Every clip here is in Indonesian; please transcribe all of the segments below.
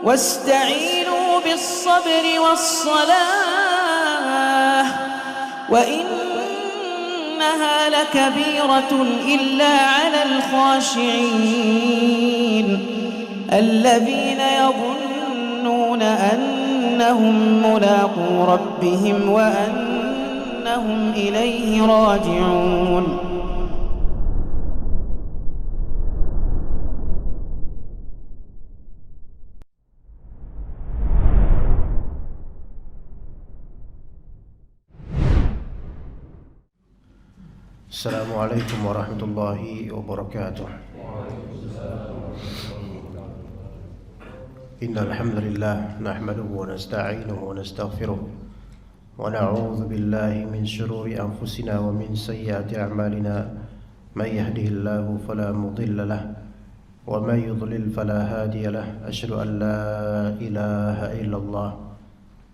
واستعينوا بالصبر والصلاة وإنها لكبيرة إلا على الخاشعين الذين يظنون أنهم ملاقو ربهم وأنهم إليه راجعون. Assalamualaikum warahmatullahi wabarakatuh. Innal hamdalillah nahmaduhu wa nasta'inuhu wa nastaghfiruh wa na'udzu billahi min shururi anfusina wa min sayyiati a'malina may yahdihillahu fala mudilla lahu wa may yudlil fala hadiya lahu. Asyhadu an la ilaha illallah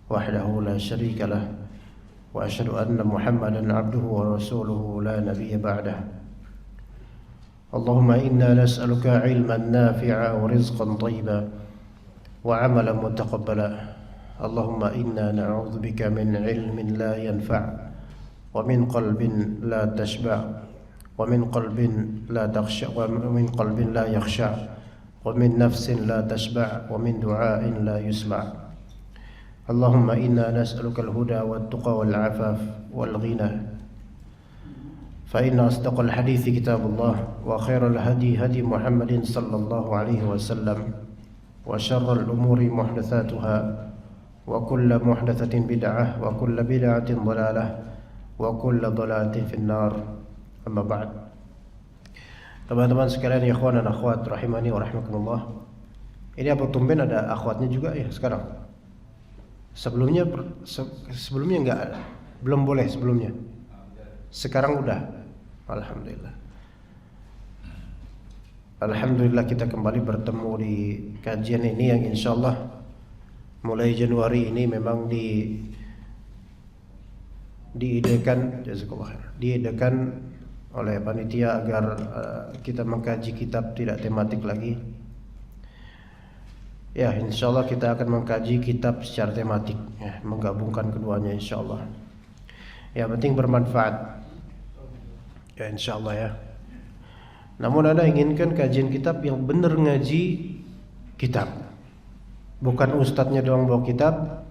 wahdahu la syarika lahu wa asyhadu anna Muhammadan abduhu wa rasuluhu la nabiyya ba'dah. Allahumma inna nas'aluka ilman nafi'a wa rizqan thayyiban wa 'amalan mutaqabbala. Allahumma inna na'udzubika min ilmin la yanfa' wa min qalbin la tashba' wa min qalbin la takhsha' wa min qalbin la yakhsha' wa min nafsin la tashba' wa min du'ain la yusma'. Allahumma inna nas'aluka al-huda wat-tuqa wal-'afaf wal-ghina. Fa inna asdaqal hadithi kitabullah wa khairal hadi hadi Muhammadin sallallahu alaihi wasallam wa syarrul umuri muhdatsatuha wa kullu muhdatsatin bid'ah wa kullu bid'atin dhalalah wa kullu dhalalatin finnar. Amma ba'd. Teman-teman sekalian, ikhwan dan akhwat rahimani wa rahimakumullah. Ini apa tumben ada akhwatnya juga ya sekarang? Sebelumnya enggak ada. Belum boleh sebelumnya. Sekarang udah. Alhamdulillah. Alhamdulillah kita kembali bertemu di kajian ini yang insyaallah mulai Januari ini memang diidekan oleh panitia agar kita mengkaji kitab tidak tematik lagi. Ya, insyaallah kita akan mengkaji kitab secara tematik, ya, menggabungkan keduanya insyaallah. Ya, penting bermanfaat. Ya, insyaallah ya. Namun Anda inginkan kajian kitab yang benar ngaji kitab. Bukan ustadznya doang bawa kitab,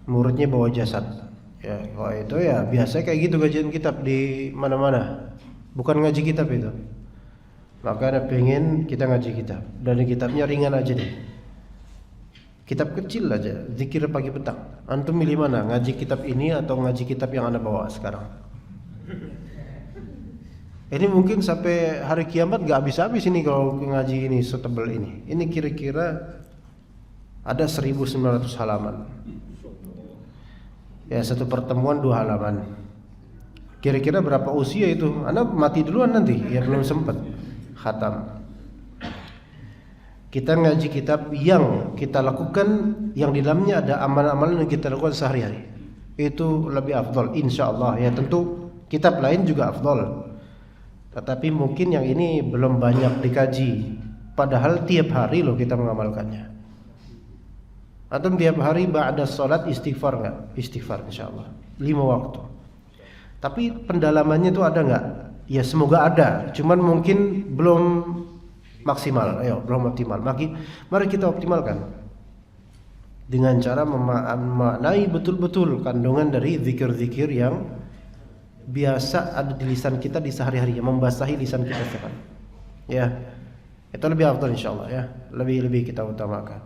muridnya bawa jasad. Ya, kalau itu ya biasa kayak gitu kajian kitab di mana-mana. Bukan ngaji kitab itu. Maka Anda pengen kita ngaji kitab. Dan kitabnya ringan aja deh. Kitab kecil aja, zikir pagi petang. Antum milih mana? Ngaji kitab ini atau ngaji kitab yang Anda bawa sekarang? Ini mungkin sampai hari kiamat gak habis-habis ini kalau ngaji ini setebal ini. Ini kira-kira ada 1900 halaman. Ya, satu pertemuan 2 halaman. Kira-kira berapa usia itu? Anda mati duluan nanti, ya belum sempat khatam. Kita ngaji kitab yang kita lakukan, yang di dalamnya ada amalan-amalan yang kita lakukan sehari-hari. Itu lebih afdal insyaallah. Ya, tentu kitab lain juga afdal. Tetapi mungkin yang ini belum banyak dikaji. Padahal tiap hari loh kita mengamalkannya. Atau tiap hari ba'da salat istighfar enggak? Istighfar insyaallah 5 waktu. Tapi pendalamannya itu ada enggak? Ya semoga ada. Cuman mungkin belum maksimal. Belum optimal. Mari kita optimalkan dengan cara memaknai betul-betul kandungan dari zikir-zikir yang biasa ada di lisan kita di sehari-hari, yang membasahi lisan kita sekarang. Ya, itu lebih afdal insyaallah ya. Lebih kita utamakan.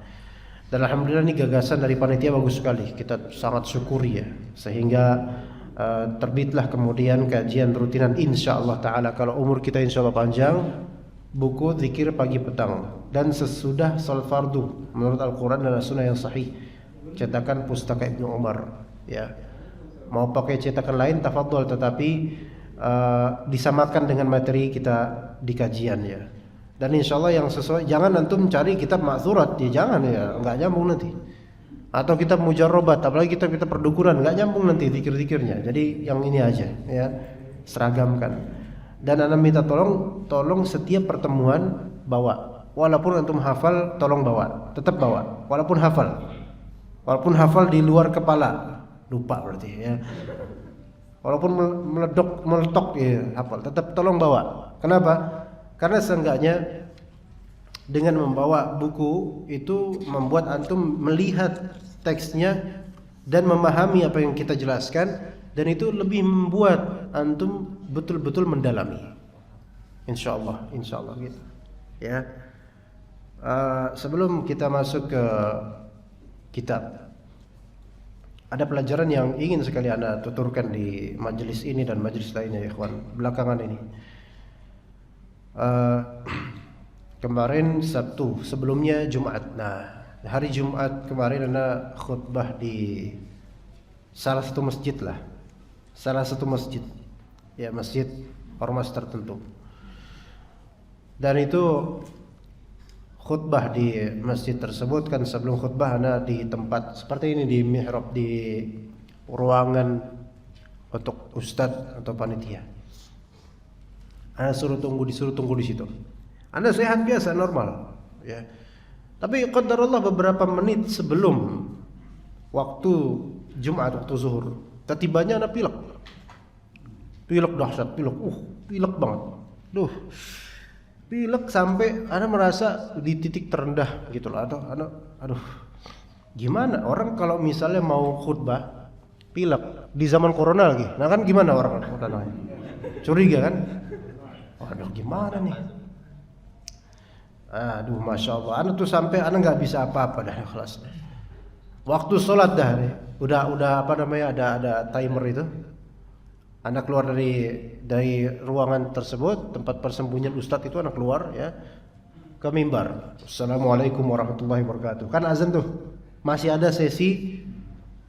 Dan alhamdulillah ini gagasan dari panitia bagus sekali. Kita sangat syukuri ya. Sehingga terbitlah kemudian kajian rutinan insyaallah taala kalau umur kita insyaallah panjang, buku zikir pagi petang dan sesudah salat fardu menurut Al-Qur'an dan As-Sunnah yang sahih, cetakan pustaka Ibnu Umar ya. Mau pakai cetakan lain tafadhol, tetapi disamakan dengan materi kita di kajian ya. Dan insyaallah yang sesuai, jangan antum cari kitab ma'thurat ya, jangan ya, enggak nyambung nanti. Atau kitab mujarrabat, apalagi kitab perdukuran, enggak nyambung nanti zikir-zikirnya. Jadi yang ini aja ya, seragamkan. Dan Anda minta tolong setiap pertemuan bawa walaupun antum hafal tolong bawa, tetap bawa, walaupun hafal di luar kepala, lupa berarti ya. Walaupun meletok ya hafal, tetap tolong bawa. Kenapa? Karena seenggaknya dengan membawa buku itu membuat antum melihat teksnya dan memahami apa yang kita jelaskan, dan itu lebih membuat antum betul-betul mendalami. Insyaallah gitu. Ya. Sebelum kita masuk ke kitab, ada pelajaran yang ingin sekali Anda tuturkan di majelis ini dan majelis lainnya ya ikhwan, belakangan ini. Kemarin Sabtu, sebelumnya Jumat. Nah, hari Jumat kemarin Anda khutbah di salah satu masjid lah. Salah satu masjid. Ya, masjid ormas tertentu. Dan itu khutbah di masjid tersebut kan, sebelum khutbah Anda di tempat seperti ini, di mihrab, di ruangan untuk ustadz atau panitia. Anda disuruh tunggu di situ. Anda sehat biasa normal, ya. Tapi qadarullah beberapa menit sebelum waktu Jumat, waktu zuhur, ketibanya Anda pilek dahsyat, pilek banget. Pilek sampai Anda merasa di titik terendah gitu loh. Aduh, gimana orang kalau misalnya mau khutbah pilek di zaman corona lagi? Nah kan gimana orang curiga kan? Aduh gimana nih? Aduh masya Allah, Anda tuh sampai Anda nggak bisa apa-apa dah kelas. Waktu sholat dah, udah apa namanya, ada timer itu. Anda keluar dari ruangan tersebut, tempat persembunyian ustadz itu, Anda keluar ya ke mimbar. Assalamualaikum warahmatullahi wabarakatuh. Kan azan tuh, masih ada sesi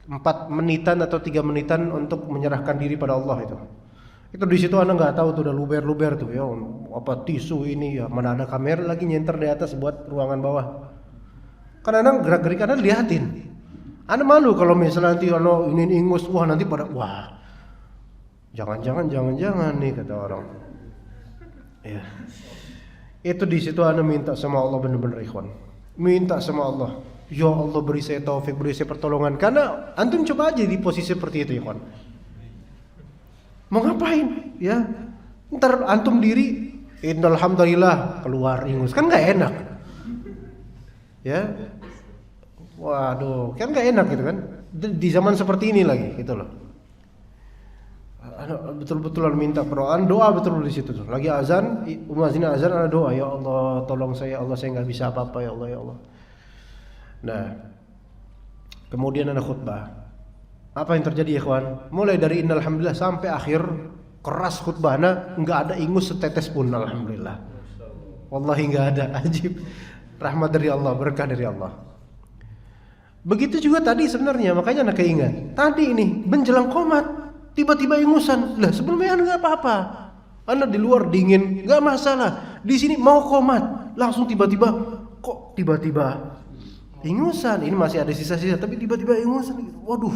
4 menitan atau 3 menitan untuk menyerahkan diri pada Allah itu. Itu di situ Anda nggak tahu tuh, udah luber tuh ya, apa tisu ini ya, mana ada kamera lagi nyenter di atas buat ruangan bawah. Karena Anda gerak-gerik Anda liatin. Anda malu kalau misalnya nanti kalau ini ingus, nanti pada jangan nih kata orang. Ya. Itu di situ Anda minta sama Allah benar-benar ikhwan. Minta sama Allah. Ya Allah beri saya taufik, beri saya pertolongan. Karena antum coba aja di posisi seperti itu ikhwan. Mau ngapain? Ya. Ntar antum diri, alhamdulillah keluar ingus, kan nggak enak. Ya. Waduh, kan nggak enak gitu kan? Di zaman seperti ini lagi, gitu loh. Betul-betul minta perdoaan, doa betul di situ. Lagi azan, muadzin azan, ada doa, ya Allah tolong saya, Allah saya nggak bisa apa-apa ya Allah ya Allah. Nah, kemudian ada khutbah. Apa yang terjadi ya ikhwan? Mulai dari innalhamdulillah sampai akhir keras khutbahnya, nggak ada ingus setetes pun, alhamdulillah. Wallahi nggak ada, ajib. Rahmat dari Allah, berkah dari Allah. Begitu juga tadi sebenarnya, makanya anak keingat. Tadi ini menjelang qomat tiba-tiba ingusan. Lah sebelumnya Anda nggak apa-apa. Anda di luar dingin, nggak masalah. Di sini mau qomat, langsung tiba-tiba ingusan. Ini masih ada sisa-sisa, tapi tiba-tiba ingusan. Waduh.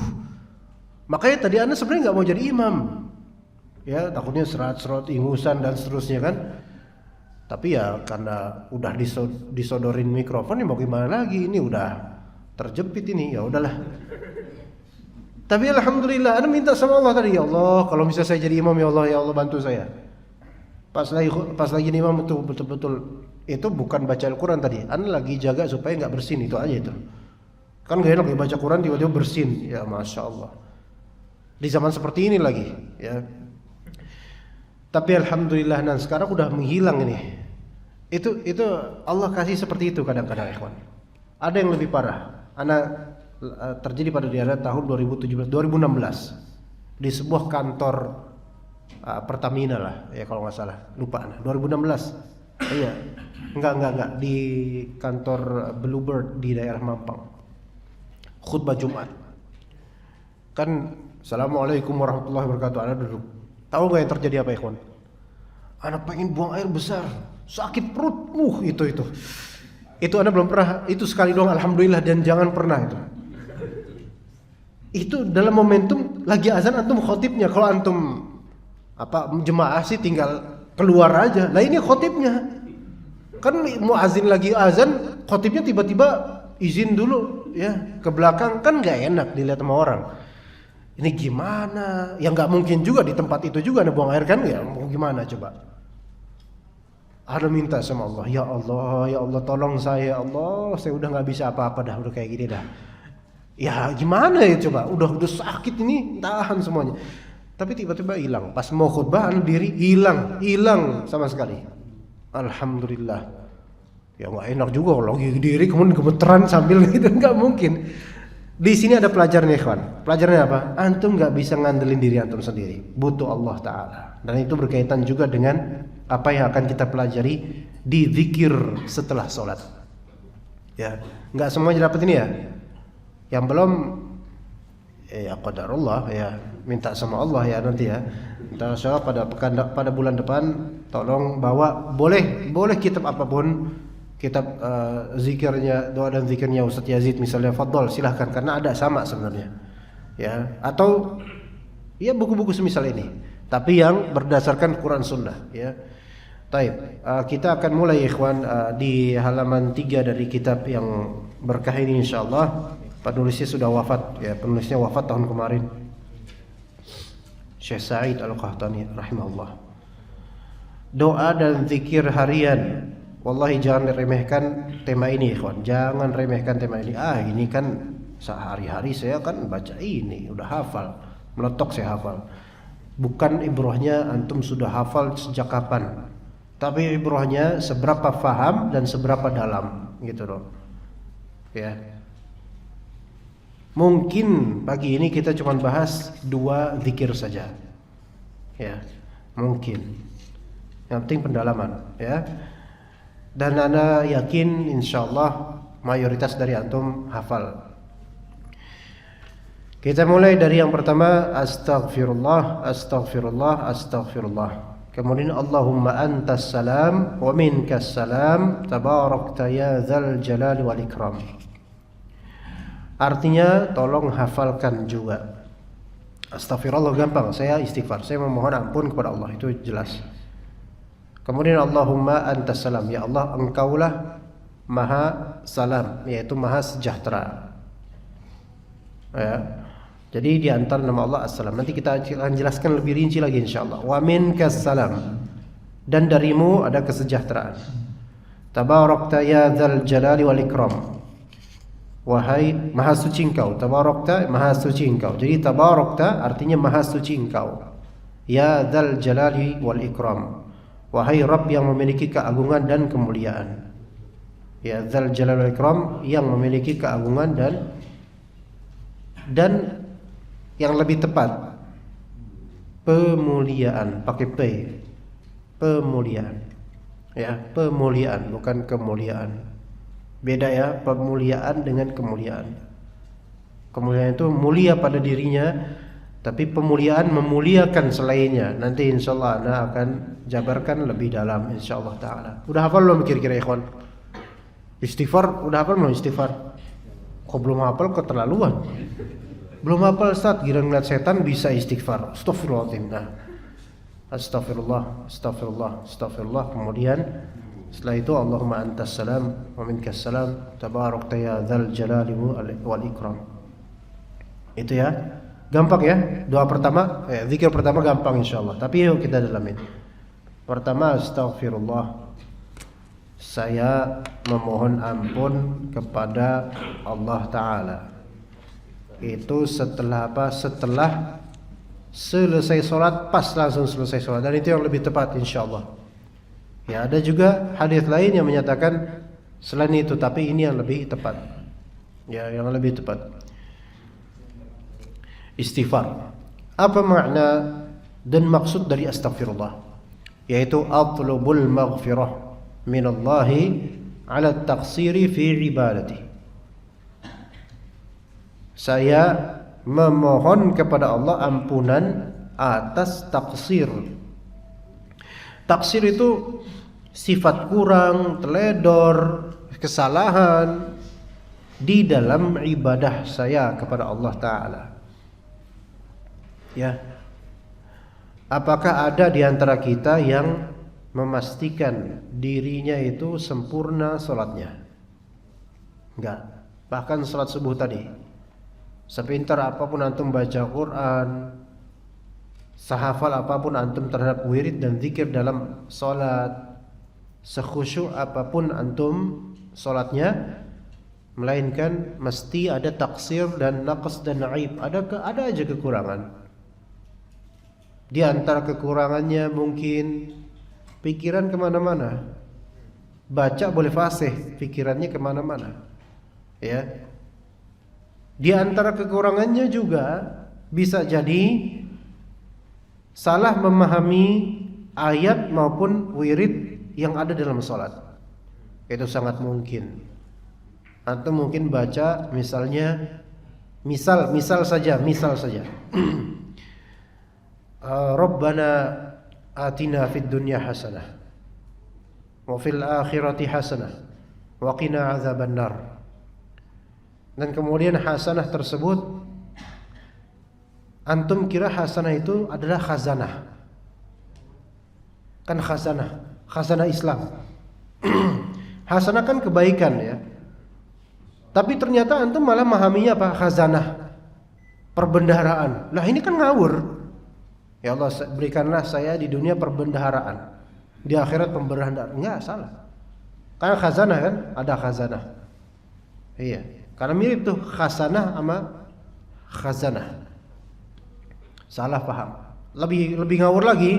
Makanya tadi Anda sebenarnya nggak mau jadi imam. Ya, takutnya serat-serat ingusan dan seterusnya kan. Tapi ya karena udah disodorin mikrofon, ya mau gimana lagi? Ini udah terjepit ini, ya udahlah. Tapi alhamdulillah, Anda minta sama Allah tadi, ya Allah, kalau misalnya saya jadi imam, ya Allah bantu saya. Pas lagi imam itu betul-betul itu bukan baca Al-Quran tadi, Anda lagi jaga supaya nggak bersin, itu aja itu. Kan gak enak ya baca Quran tiba-tiba bersin, ya masya Allah. Di zaman seperti ini lagi, ya. Tapi alhamdulillah, dan sekarang udah menghilang ini. Itu Allah kasih seperti itu kadang-kadang, ikhwan. Ada yang lebih parah. Terjadi pada daerah tahun 2016 di sebuah kantor Pertamina lah, ya kalau nggak salah, lupa 2016. Iya, enggak di kantor Bluebird di daerah Mampang. Khutbah Jumat. Kan Assalamualaikum warahmatullahi wabarakatuh. Anda duduk. Tahu nggak yang terjadi apa, ikhwan? Anda pengen buang air besar, sakit perut, itu Anda belum pernah, itu sekali doang alhamdulillah, dan jangan pernah itu dalam momentum lagi azan antum khotibnya. Kalau antum jemaah sih tinggal keluar aja. Lah ini khotibnya. Kan muazin lagi azan, khotibnya tiba-tiba izin dulu ya ke belakang, kan nggak enak dilihat sama orang. Ini gimana? Ya nggak mungkin juga di tempat itu juga ada buang air kan? Ya mau gimana coba? Ada minta sama Allah, ya Allah tolong saya, ya Allah, saya udah nggak bisa apa-apa dah, udah kayak gini dah. Ya gimana ya coba? Udah sakit ini, tahan semuanya. Tapi tiba-tiba hilang. Pas mau khutbah diri hilang sama sekali. Alhamdulillah. Ya nggak enak juga kalau lagi diri kemudian gemeteran sambil gitu, nggak mungkin. Di sini ada pelajarannya, ikhwan. Pelajarannya apa? Antum nggak bisa ngandelin diri antum sendiri. Butuh Allah Taala. Dan itu berkaitan juga dengan apa yang akan kita pelajari di zikir setelah sholat. Ya, nggak semuanya dapat ini ya. Yang belum, ya qadarullah ya, minta sama Allah ya nanti ya. Insya Allah pada bulan depan tolong bawa boleh kitab apapun, kitab zikirnya, doa dan zikirnya Ustaz Yazid misalnya, fadhol silahkan, karena ada sama sebenarnya ya, atau ya buku-buku semisal ini tapi yang berdasarkan Quran Sunnah ya. Taib, kita akan mulai ikhwan di halaman 3 dari kitab yang berkah ini insyaallah. Penulisnya sudah wafat ya, penulisnya wafat tahun kemarin, Syekh Sa'id Al-Qahtani rahimahullah. Doa dan zikir harian. Wallahi jangan remehkan tema ini ikhwan, jangan remehkan tema ini. Ini kan sehari-hari saya kan baca ini, udah hafal, meletok saya hafal. Bukan ibrahnya antum sudah hafal sejak kapan, tapi ibrahnya seberapa faham dan seberapa dalam gitu loh ya. Mungkin pagi ini kita cuma bahas 2 zikir saja ya, mungkin. Yang penting pendalaman ya. Dan ana yakin insyaallah mayoritas dari antum hafal. Kita mulai dari yang pertama, astaghfirullah, astaghfirullah, astaghfirullah. Kemudian Allahumma antas salam wa minkas salam, tabarakta ya dzal jalali wal ikram. Artinya tolong hafalkan juga. Astaghfirullah gampang, saya istighfar, saya memohon ampun kepada Allah, itu jelas. Kemudian Allahumma antas salam, ya Allah engkaulah maha salam, yaitu maha sejahtera ya. Jadi di antara nama Allah as-salam, nanti kita akan jelaskan lebih rinci lagi insyaallah. Wa minkas salam, dan darimu ada kesejahteraan. Tabarakta ya dzal jalali wal ikram, wahai maha suci engkau. Tabarakta maha suci engkau, jadi tabarakta artinya maha suci engkau. Ya dzal jalali wal ikram, wahai Rabb yang memiliki keagungan dan kemuliaan. Ya dzal jalali wal ikram, yang memiliki keagungan dan yang lebih tepat pemuliaan, pakai P, pemuliaan ya, pemuliaan bukan kemuliaan, beda ya, pemuliaan dengan kemuliaan. Kemuliaan itu mulia pada dirinya, tapi pemuliaan memuliakan selainnya. Nanti insyaallah ana akan jabarkan lebih dalam insyaallah taala. Udah hafal belum kira-kira ikhwan? Istighfar udah hafal belum istighfar? Kok belum hafal, keterlaluan. Belum hafal Ustaz, kira ngeliat setan bisa istighfar. Astagfirullahaladzim. Nah, astagfirullah, astagfirullah, astagfirullah. Kemudian setelah itu Allahumma antas salam wa minkas salam, tabarakta ya dzal jalali wal ikram. Itu ya. Gampang ya. Doa pertama, zikir pertama gampang insyaallah. Tapi yuk kita dalamin. Pertama, astagfirullah. Saya memohon ampun kepada Allah Ta'ala. Itu setelah apa? Setelah selesai sholat, pas langsung selesai sholat. Dan itu yang lebih tepat insyaallah. Ya, ada juga hadis lain yang menyatakan selain itu, tapi ini yang lebih tepat. Ya, yang lebih tepat. Istighfar. Apa makna dan maksud dari astaghfirullah? Yaitu atlubul maghfirah minallahi ala taqsiri fi ibadati. Saya memohon kepada Allah ampunan atas taksir. Taksir itu sifat kurang, teledor, kesalahan di dalam ibadah saya kepada Allah Ta'ala. Ya. Apakah ada di antara kita yang memastikan dirinya itu sempurna sholatnya. Enggak. Bahkan sholat subuh tadi, sepintar apapun antum baca Quran, sehafal apapun antum terhadap wirid dan zikir dalam sholat, sekhusyuk apapun antum sholatnya, melainkan mesti ada taksir dan naqs dan aib. Ada aja kekurangan. Di antara kekurangannya mungkin pikiran kemana-mana. Baca boleh fasih, pikirannya kemana-mana. Ya. Di antara kekurangannya juga bisa jadi salah memahami ayat maupun wirid yang ada dalam sholat. Itu sangat mungkin. Antum mungkin baca misalnya, misal saja Rabbana atina fid dunya hasanah wa fil akhirati hasanah wa qina azaban nar. Dan kemudian hasanah tersebut antum kira hasanah itu adalah khazanah. Kan khazanah Islam. Hasanah kan kebaikan ya. Tapi ternyata antum malah memahaminya apa? Khazanah, perbendaharaan. Lah ini kan ngawur. Ya Allah, berikanlah saya di dunia perbendaharaan, di akhirat pembendaharaan. Enggak, salah. Karena khazanah kan, ada khazanah. Iya, karena mirip tuh khasanah sama khazanah. Salah paham. Lebih ngawur lagi,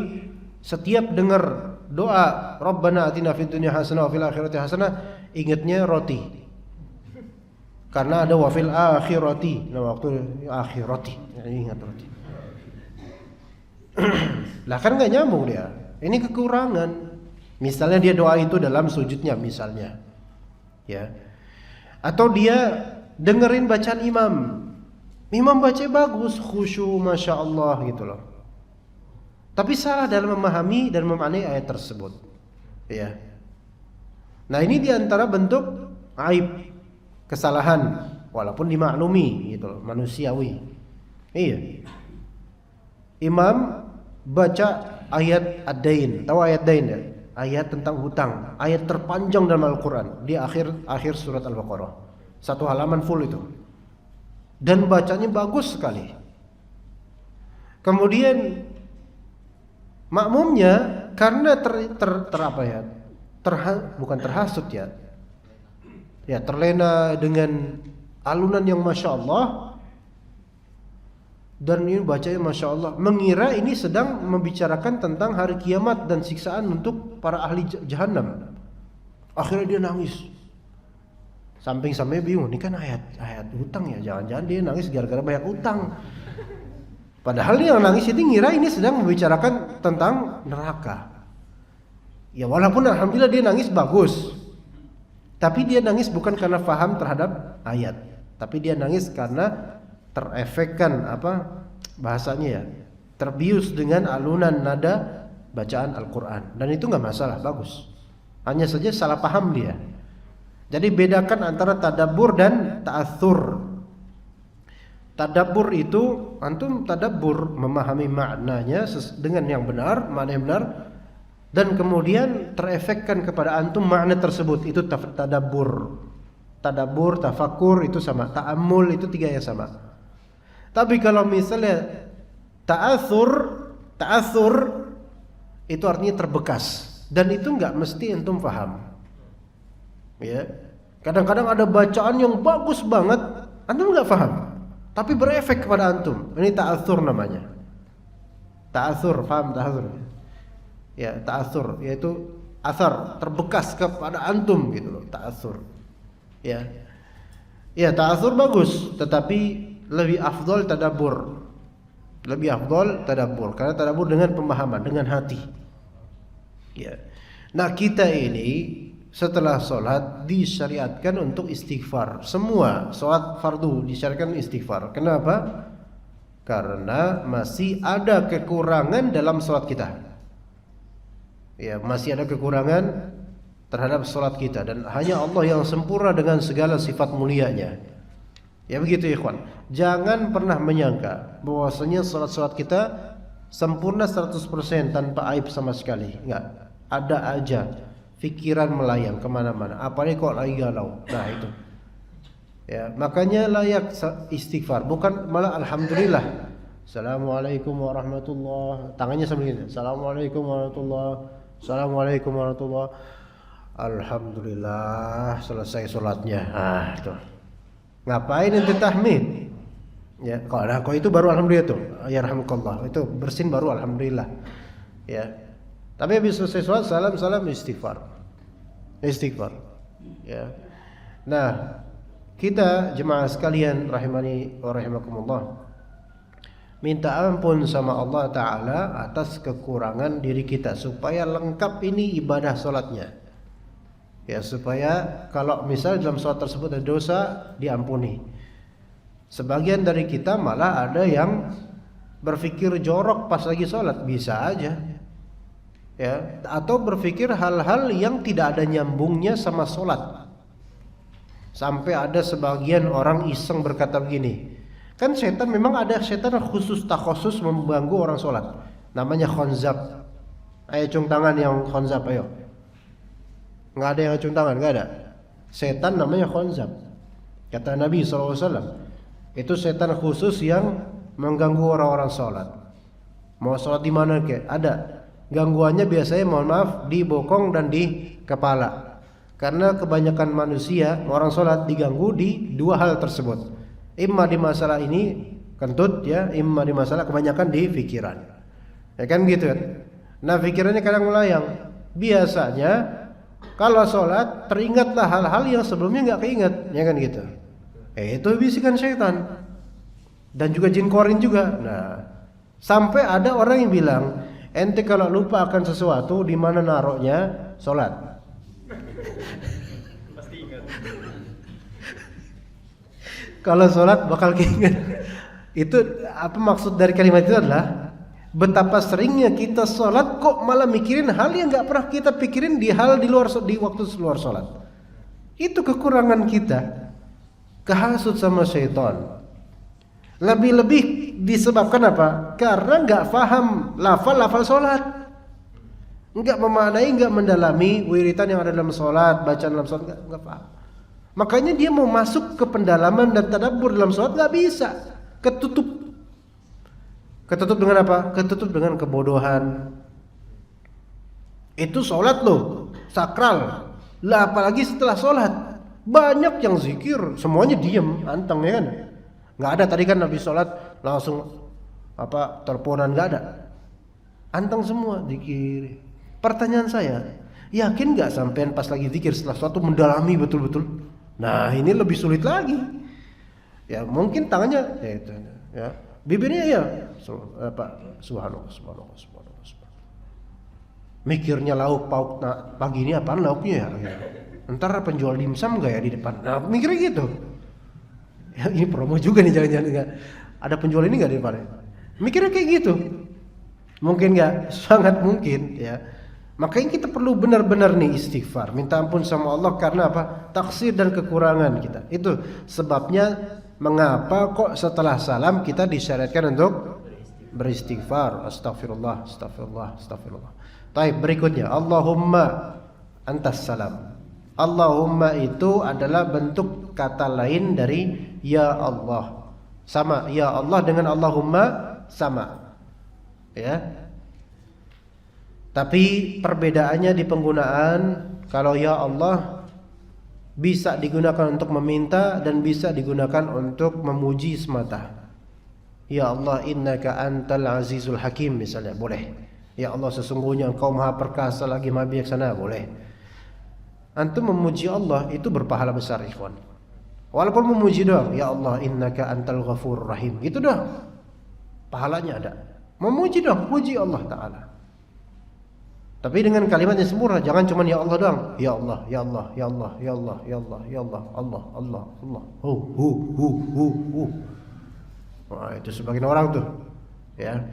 setiap dengar doa Rabbana atina fid dunya hasanah wa fil akhirati hasanah, ingatnya roti. Karena ada wa fil akhirati. Nah, waktu akhirati, ingat roti. Lah kan nggak nyambung dia. Ini kekurangan. Misalnya dia doa itu dalam sujudnya misalnya, ya. Atau dia dengerin bacaan imam. Imam baca bagus, khusyuk, masya Allah gitu loh. Tapi salah dalam memahami dan memaknai ayat tersebut, ya. Nah ini diantara bentuk aib, kesalahan, walaupun dimaklumi gitu loh, manusiawi. Iya. Imam baca ayat ad-dain. Tahu ayat dain ya? Ayat tentang hutang. Ayat terpanjang dalam Al-Quran. Di akhir surat Al-Baqarah. Satu halaman full itu. Dan bacanya bagus sekali. Kemudian makmumnya karena bukan terhasut ya. Ya, terlena dengan alunan yang masya Allah. Dan ini bacanya masya Allah, mengira ini sedang membicarakan tentang hari kiamat dan siksaan untuk para ahli jahannam. Akhirnya dia nangis. Sampai bingung, ini kan ayat utang ya, jangan-jangan dia nangis gara-gara banyak utang. Padahal yang nangis itu ngira ini sedang membicarakan tentang neraka. Ya walaupun alhamdulillah dia nangis bagus, tapi dia nangis bukan karena faham terhadap ayat, tapi dia nangis karena terefekkan bahasanya ya, terbius dengan alunan nada bacaan Al-Quran. Dan itu nggak masalah, bagus. Hanya saja salah paham dia. Jadi bedakan antara tadabbur dan ta'atsur. Tadabbur itu antum tadabbur, memahami maknanya dengan yang benar, makna yang benar, dan kemudian terefekkan kepada antum makna tersebut. Itu tadabbur. Tadabbur, tafakur itu sama, ta'ammul itu tiga yang sama. Tapi kalau misalnya ta'atsur itu artinya terbekas, dan itu enggak mesti antum paham. Ya. Kadang-kadam ada bacaan yang bagus banget, antum enggak paham, tapi berefek kepada antum. Ini ta'atsur namanya. Ta'atsur, paham ta'atsur? Ya, ta'atsur yaitu asar, terbekas kepada antum gitu loh, ta'atsur. Ya. Ya, ta'atsur bagus, tetapi lebih afdol tadabbur. Lebih afdol tadabbur karena tadabbur dengan pemahaman, dengan hati. Ya. Nah, kita ini setelah sholat disyariatkan untuk istighfar. Semua sholat fardu disyariatkan istighfar. Kenapa? Karena masih ada kekurangan dalam sholat kita. Ya, masih ada kekurangan terhadap sholat kita, dan hanya Allah yang sempurna dengan segala sifat mulianya. Ya begitu ikhwan. Jangan pernah menyangka bahwasanya salat-salat kita sempurna 100% tanpa aib sama sekali. Enggak. ada aja pikiran melayang kemana-mana, apalagi kok lagi galau. Nah itu ya, makanya layak istighfar, bukan malah alhamdulillah. Assalamualaikum warahmatullah, tangannya sambil gini, Assalamualaikum warahmatullah, Assalamualaikum warahmatullah, alhamdulillah selesai sholatnya. Ah tuh, ngapain ente tahmid? Ya, kalau itu baru alhamdulillah tuh, ya rahmukallah, itu bersin baru alhamdulillah. Ya, tapi habis selesai sholat salam istighfar. Ya. Nah, kita jemaah sekalian rahimani wa rahimakumullah, minta ampun sama Allah Ta'ala atas kekurangan diri kita supaya lengkap ini ibadah sholatnya. Ya, supaya kalau misalnya dalam sholat tersebut ada dosa diampuni. Sebagian dari kita malah ada yang berpikir jorok pas lagi sholat, bisa aja. Ya, atau berpikir hal-hal yang tidak ada nyambungnya sama sholat. Sampai ada sebagian orang iseng berkata begini, kan setan memang ada setan khusus takhusus mengganggu orang sholat, namanya khonzab. Ayo cung tangan yang khonzab, ayo. Nggak ada yang acung tangan, nggak ada. Setan namanya khonzab. Kata Nabi SAW, itu setan khusus yang mengganggu orang-orang sholat. Mau sholat di mana ke? Ada. Gangguannya biasanya mohon maaf di bokong dan di kepala. Karena kebanyakan manusia orang sholat diganggu di dua hal tersebut. Imma di masalah ini kentut ya, imma di masalah kebanyakan di pikiran. Ya kan gitu kan? Nah pikirannya kadang melayang. Biasanya kalau sholat teringatlah hal-hal yang sebelumnya nggak keinget, ya kan gitu. Itu bisikan syaitan dan juga jin korin juga. Nah, sampai ada orang yang bilang, ente kalau lupa akan sesuatu di mana naruhnya sholat. Pasti ingat. Kalau sholat bakal keinget. Itu apa maksud dari kalimat itu adalah betapa seringnya kita sholat kok malah mikirin hal yang nggak pernah kita pikirin di waktu luar sholat. Itu kekurangan kita. Kehasut sama syaitan. Lebih-lebih disebabkan apa? Karena nggak paham lafal sholat, nggak memaknai, nggak mendalami wiritan yang ada dalam sholat, bacaan dalam sholat, nggak paham. Makanya dia mau masuk ke pendalaman dan tadabbur dalam sholat nggak bisa, ketutup dengan apa? Ketutup dengan kebodohan. Itu sholat loh, sakral. Lah apalagi setelah sholat banyak yang zikir, semuanya diem, anteng ya kan? Nggak ada tadi kan Nabi sholat langsung teleponan, nggak ada. Anteng semua zikir. Pertanyaan saya, yakin nggak sampean pas lagi zikir setelah sholat mendalami betul-betul? Nah ini lebih sulit lagi. Ya mungkin tangannya ya, bibirnya ya subhanallah. Mikirnya lauk pauk, nah pagi ini apaan lauknya ya? Ntar penjual dimsum gak ya di depan? Nah mikirnya gitu. Ya, ini promo juga nih, jangan-jangan enggak. Ada penjual ini gak di depan? Mikirnya kayak gitu. Mungkin gak? Sangat mungkin ya. Makanya kita perlu benar-benar nih istighfar, minta ampun sama Allah karena apa? Taksir dan kekurangan kita. Itu sebabnya mengapa kok setelah salam kita disyariatkan untuk beristighfar. Astagfirullah. Baik, berikutnya Allahumma antas salam. Allahumma itu adalah bentuk kata lain dari ya Allah. Sama, ya Allah dengan Allahumma sama. Ya. Tapi perbedaannya di penggunaan. Kalau ya Allah bisa digunakan untuk meminta dan bisa digunakan untuk memuji semata. Ya Allah innaka antal azizul hakim misalnya, boleh. Ya Allah sesungguhnya Engkau maha perkasa lagi maha bijaksana, boleh. Antum memuji Allah itu berpahala besar ikhwan. Walaupun memuji doang, ya Allah innaka antal ghafurur rahim, gitu doang, pahalanya ada. Memuji doang, puji Allah Ta'ala. Tapi dengan kalimat yang sempurna, jangan cuma ya Allah doang. Ya Allah, ya Allah, ya Allah, ya Allah, ya Allah, ya Allah, Allah, Allah, Allah. Wah, itu sebagian orang tuh, ya.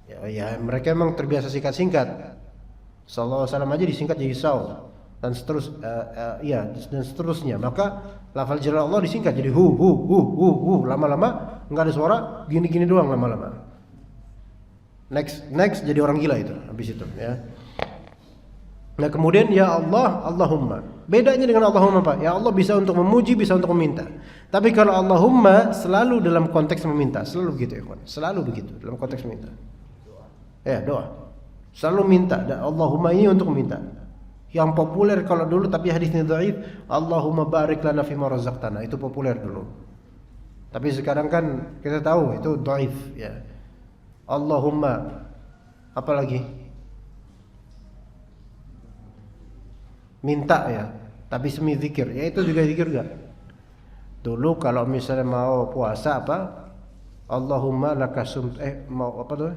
Ya, mereka emang terbiasa singkat-singkat. Sallallahu alaihi wasallam aja disingkat jadi saw dan dan seterusnya. Maka lafal jalal Allah disingkat jadi hu. Lama-lama enggak ada suara, gini-gini doang lama-lama. Next jadi orang gila itu habis itu ya. Nah kemudian ya Allah, Allahumma. Bedanya dengan Allahumma apa? Ya Allah bisa untuk memuji, bisa untuk meminta. Tapi kalau Allahumma selalu dalam konteks meminta, selalu begitu ya kawan. Selalu begitu dalam konteks meminta. Ya doa. Selalu minta. Dan Allahumma ini untuk meminta. Yang populer kalau dulu tapi hadisnya dhaif, Allahumma barik lana fima razaqtana. Itu populer dulu. Tapi sekarang kan kita tahu itu dhaif ya. Allahumma apa lagi? Minta ya, tapi semi zikir, ya itu juga zikir enggak? Dulu kalau misalnya mau puasa apa? Allahumma lakasum mau apa tuh?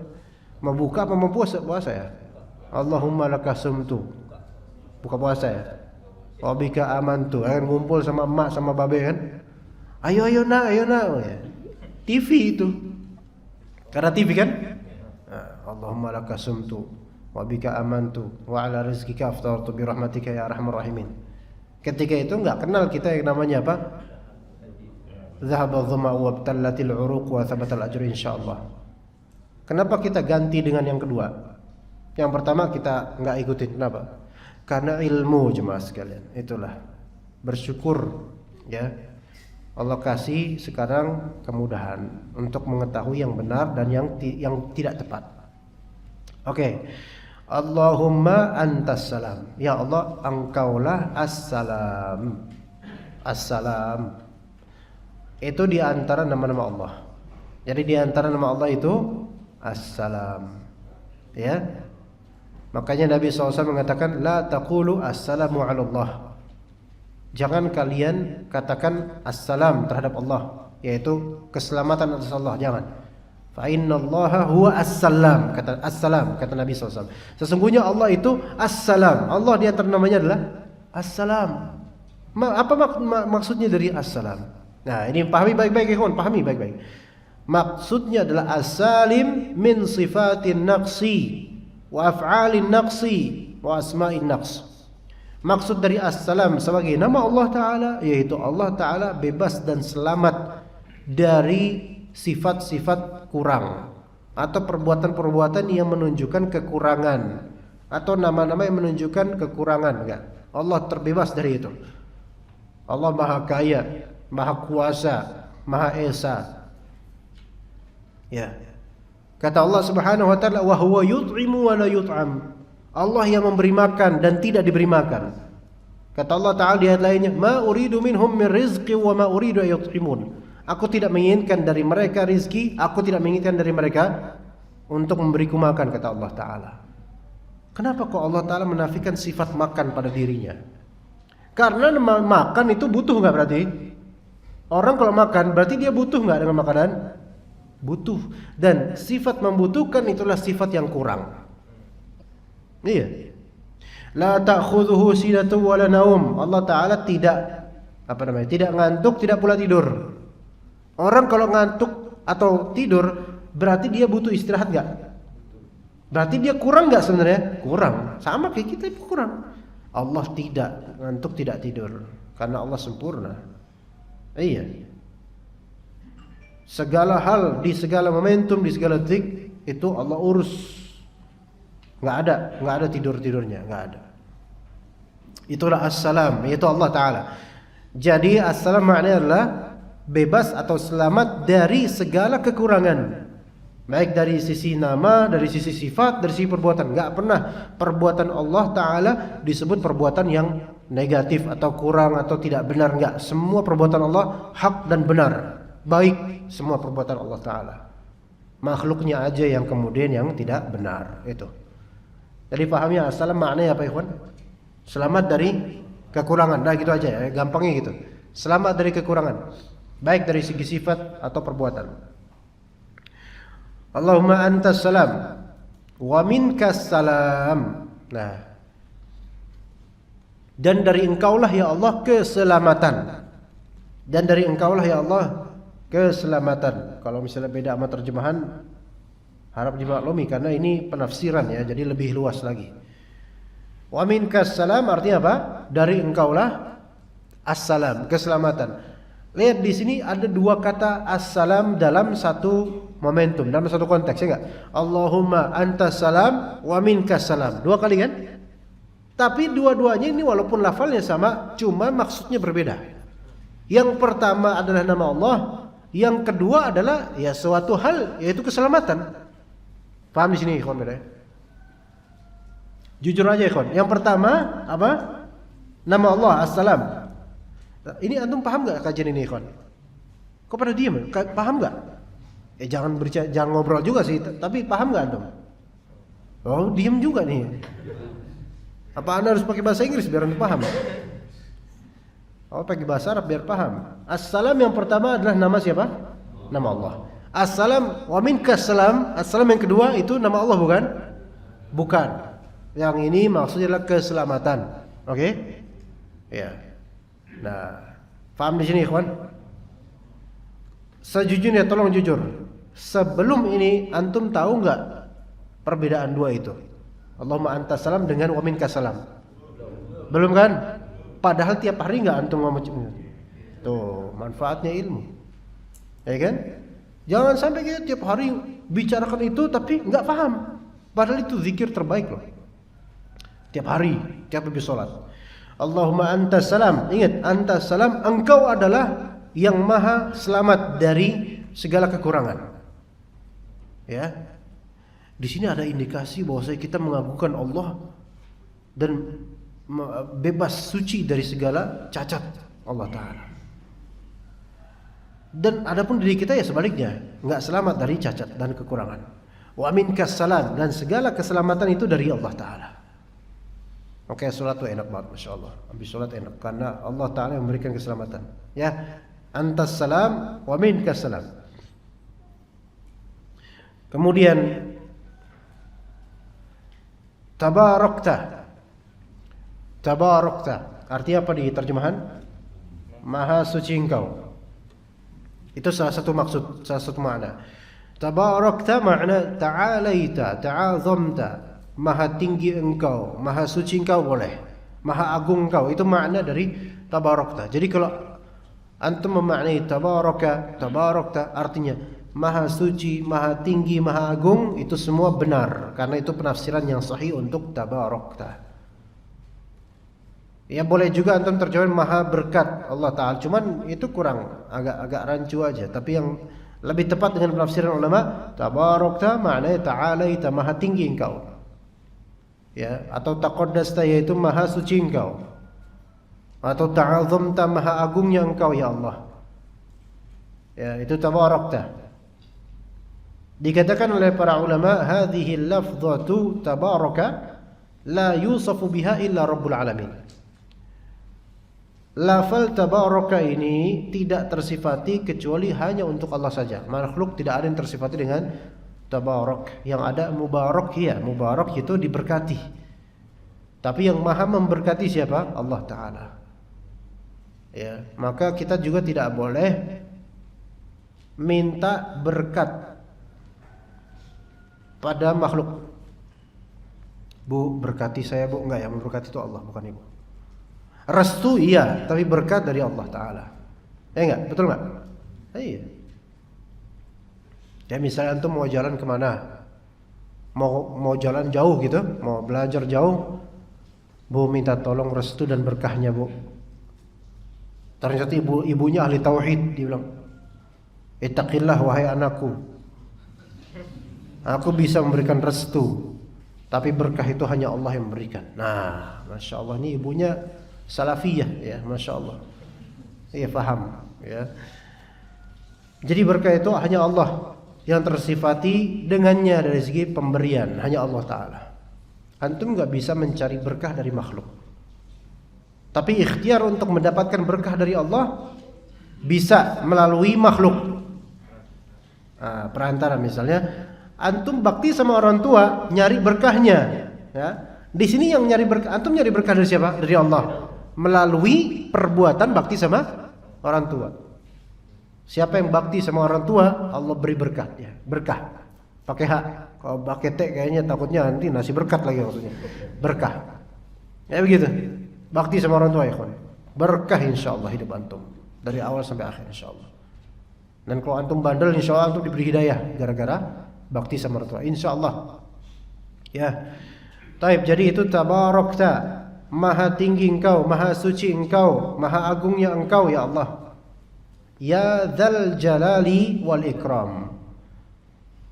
Mau buka apa mau puasa ya? Allahumma lakasumtu. Buka puasa ya. Wa bika amantu. Kan ngumpul sama emak sama babe kan? Ayo nak oh, ya. TV itu. Karena TV kan? Allahumma lakasumtu. Wa bika amantu wa ala rizqika aftartu bi rahmatika ya arhamar rahimin. Ketika itu enggak kenal kita yang namanya apa? Dhahaba dhama'u wa btallatil 'uruq wa thabatal ajru insyaallah. Kenapa kita ganti dengan yang kedua? Yang pertama kita enggak ikutin, kenapa? Karena ilmu jemaah sekalian. Itulah bersyukur ya. Allah kasih sekarang kemudahan untuk mengetahui yang benar dan yang tidak tepat. Oke. Allahumma antas salam. Ya Allah, engkaulah as-salam. As-salam. Itu di antara nama-nama Allah. Jadi di antara nama Allah itu as-salam. Ya. Makanya Nabi SAW mengatakan la taqulu assalamu ala Allah. Jangan kalian katakan assalam terhadap Allah, yaitu keselamatan atas Allah, jangan. Fa innallaha huwa as-salam, kata as-salam kata Nabi SAW. Sesungguhnya Allah itu as-salam. Allah di antara namanya adalah as-salam. Apa maksudnya dari as-salam? Nah, ini pahami baik-baik ya kawan, pahami baik-baik. Maksudnya adalah as-salim min sifatin naqsi wa af'alin naqsi wa asma'in naqs. Maksud dari as-salam sebagai nama Allah Ta'ala, yaitu Allah Ta'ala bebas dan selamat dari sifat-sifat kurang atau perbuatan-perbuatan yang menunjukkan kekurangan atau nama-nama yang menunjukkan kekurangan. Enggak. Allah terbebas dari itu. Allah Maha Kaya, Maha Kuasa, Maha Esa. Ya. Kata Allah Subhanahu wa taala, "Wa huwa yut'imu wa la yut'am." Allah yang memberi makan dan tidak diberi makan. Kata Allah Ta'ala di ayat lainnya, "Ma uridu minhum min rizqi wa ma uridu yut'imun." Aku tidak menginginkan dari mereka rizki, aku tidak menginginkan dari mereka untuk memberiku makan, kata Allah Ta'ala. Kenapa kok Allah Ta'ala menafikan sifat makan pada dirinya? Karena makan itu butuh nggak berarti? Orang kalau makan berarti dia butuh nggak dengan makanan? Butuh. Dan sifat membutuhkan itulah sifat yang kurang. Iya. La ta'khudhuhu sinatun wa la naum. Allah Ta'ala tidak tidak ngantuk, tidak pula tidur. Orang kalau ngantuk atau tidur berarti dia butuh istirahat nggak? Berarti dia kurang nggak sebenarnya? Kurang. Sama kayak kita kurang. Allah tidak ngantuk, tidak tidur karena Allah sempurna. Iya. Segala hal di segala momentum, di segala detik itu Allah urus. Nggak ada tidur-tidurnya, nggak ada. Itulah as-salam, yaitu Allah Ta'ala. Jadi as-salam maknanya adalah bebas atau selamat dari segala kekurangan, baik dari sisi nama, dari sisi sifat, dari sisi perbuatan. Enggak pernah perbuatan Allah Ta'ala disebut perbuatan yang negatif atau kurang atau tidak benar. Enggak, semua perbuatan Allah hak dan benar, baik semua perbuatan Allah Ta'ala. Makhluknya aja yang kemudian yang tidak benar. Itu. Jadi pahami as-salam maknanya apa ikhwan? Selamat dari kekurangan. Nah gitu aja ya, gampangnya gitu. Selamat dari kekurangan, baik dari segi sifat atau perbuatan. Allahumma antas salam wa minkas salam. Nah, dan dari engkaulah ya Allah keselamatan. Dan dari engkaulah ya Allah keselamatan. Kalau misalnya beda sama terjemahan, harap dimaklumi karena ini penafsiran ya, jadi lebih luas lagi. Wa minkas salam artinya apa? Dari engkaulah as-salam, keselamatan. Lihat di sini ada dua kata as-salam dalam satu momentum, dalam satu konteks ya enggak? Allahumma antas salam wa minkas salam. Dua kali kan? Tapi dua-duanya ini walaupun lafalnya sama, cuma maksudnya berbeda. Yang pertama adalah nama Allah, yang kedua adalah ya suatu hal, yaitu keselamatan. Paham di sini ikhwan beda? Jujur aja ikhwan. Yang pertama apa? Nama Allah As-Salam. Ini antum paham enggak kajian ini ikhwan? Kok pada diam? Paham enggak? Jangan ngobrol juga sih, tapi paham enggak antum? Oh, diam juga nih. Apa Anda harus pakai bahasa Inggris biar Anda paham? Oh, pakai bahasa Arab biar paham. As-Salam yang pertama adalah nama siapa? Nama Allah. As-Salam wa minkas salam. As-Salam yang kedua itu nama Allah bukan? Bukan. Yang ini maksudnya adalah keselamatan. Oke? Ya. Nah, paham di sini ikhwan? Sejujurnya tolong jujur. Sebelum ini antum tahu enggak perbedaan dua itu? Allahumma antas salam dengan wa minkas salam. Belum kan? Padahal tiap hari enggak antum ngomong. Tuh, manfaatnya ilmu. Ya kan? Jangan sampai kita tiap hari bicarakan itu tapi enggak paham. Padahal itu zikir terbaik loh. Tiap hari, tiap habis salat. Allahumma antas salam. Ingat, antas salam, engkau adalah yang maha selamat dari segala kekurangan. Ya. Di sini ada indikasi bahwa kita mengagungkan Allah dan bebas suci dari segala cacat Allah Ta'ala. Dan adapun diri kita ya sebaliknya, enggak selamat dari cacat dan kekurangan. Wa minkas salam, dan segala keselamatan itu dari Allah Ta'ala. Oke, salat tuh enak banget, Masya Allah. Habis salat enak karena Allah Ta'ala yang memberikan keselamatan. Ya, antas salam wa minkas salam. Kemudian tabarakta. Tabarakta artinya apa di terjemahan? Maha suci engkau. Itu salah satu maksud, salah satu makna. Tabarakta makna ta'alaita, ta'azamta. Maha tinggi engkau, maha suci engkau boleh. Maha agung engkau, itu makna dari tabarakta. Jadi kalau antum memaknai tabarakta artinya maha suci, maha tinggi, maha agung, itu semua benar karena itu penafsiran yang sahih untuk tabarakta. Ya boleh juga antum terjemahin maha berkat Allah Ta'ala, cuman itu kurang, agak rancu aja. Tapi yang lebih tepat dengan penafsiran ulama, tabarakta maknanya ta'alaita, maha tinggi engkau. Ya, atau taqaddasta yaitu maha suci engkau. Atau ta'azamta, maha agungnya engkau ya Allah. Ya, itu tabarakta. Dikatakan oleh para ulama, hadhihi lafdhatu tabaraka la yusafu biha illa rabbul alamin. Lafal tabaraka ini tidak tersifati kecuali hanya untuk Allah saja. Makhluk tidak ada yang tersifati dengan tabarak. Yang ada mubarak, ya, mubarak itu diberkati. Tapi yang maha memberkati siapa? Allah Ta'ala. Ya, maka kita juga tidak boleh minta berkat pada makhluk. Bu, berkati saya bu. Enggak, yang memberkati itu Allah, bukan ibu. Restu iya, tapi berkat dari Allah Ta'ala. Enggak, betul enggak? Iya. Ya misalnya antum mau jalan kemana, mau jalan jauh gitu, mau belajar jauh, bu minta tolong restu dan berkahnya bu. Ternyata ibunya ahli tauhid, dia bilang, ittaqillah wahai anakku, aku bisa memberikan restu, tapi berkah itu hanya Allah yang memberikan. Nah, masya Allah, ini ibunya salafiyah, ya, masya Allah. Iya paham, ya. Jadi berkah itu hanya Allah yang tersifati dengannya dari segi pemberian, hanya Allah Ta'ala. Antum gak bisa mencari berkah dari makhluk, tapi ikhtiar untuk mendapatkan berkah dari Allah bisa melalui makhluk. Nah, perantara misalnya antum bakti sama orang tua nyari berkahnya, ya. Di sini yang nyari berkah, antum nyari berkah dari siapa? Dari Allah melalui perbuatan bakti sama orang tua. Siapa yang bakti sama orang tua, Allah beri berkatnya. Berkah pakai hak. Kalau pakai T kayaknya takutnya nanti nasi berkat lagi maksudnya. Berkah. Ya begitu. Bakti sama orang tua ya kawan. Berkah insyaallah hidup antum dari awal sampai akhir insyaallah. Dan kalau antum bandel insyaallah antum diberi hidayah gara-gara bakti sama orang tua insyaallah. Ya. Taib, jadi itu tabarakta. maha tinggi Engkau, maha suci Engkau, maha agungnya Engkau ya Allah. Ya dzal jalali wal ikram.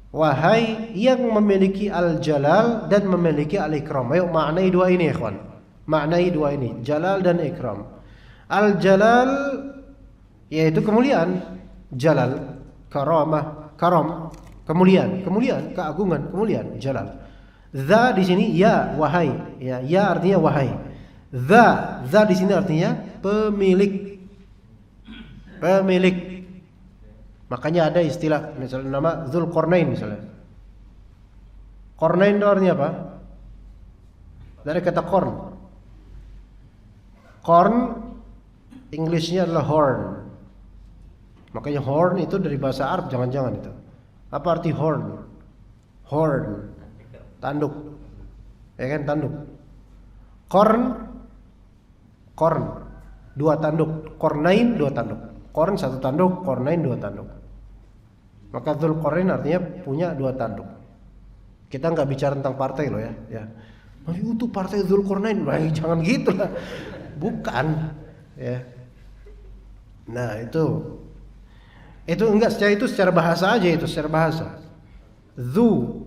Wahai yang memiliki al-jalal dan memiliki al-ikram. Ayo maknai dua ini ikhwan. Maknai dua ini, jalal dan ikram. Al-jalal yaitu kemuliaan, jalal, karamah, karam, kemuliaan, keagungan, kemuliaan, jalal. Za di sini ya, wahai, ya artinya wahai. Za di sini artinya pemilik. Pemilik. Makanya ada istilah misalnya nama Dzulqarnain misalnya. Qarnain itu artinya apa? Dari kata qarn. Qarn Englishnya adalah horn. Makanya horn itu dari bahasa Arab, jangan-jangan itu. Apa arti horn? Horn, tanduk. Ya kan, tanduk. Qarn, dua tanduk. Qarnain, dua tanduk. Qarn satu tanduk, qarnain dua tanduk. Maka Dzulqarnain artinya punya dua tanduk. Kita nggak bicara tentang partai loh ya. Itu partai Dzulqarnain, jangan gitu lah. Bukan, ya. Nah itu enggak secara bahasa aja, itu secara bahasa. Zu,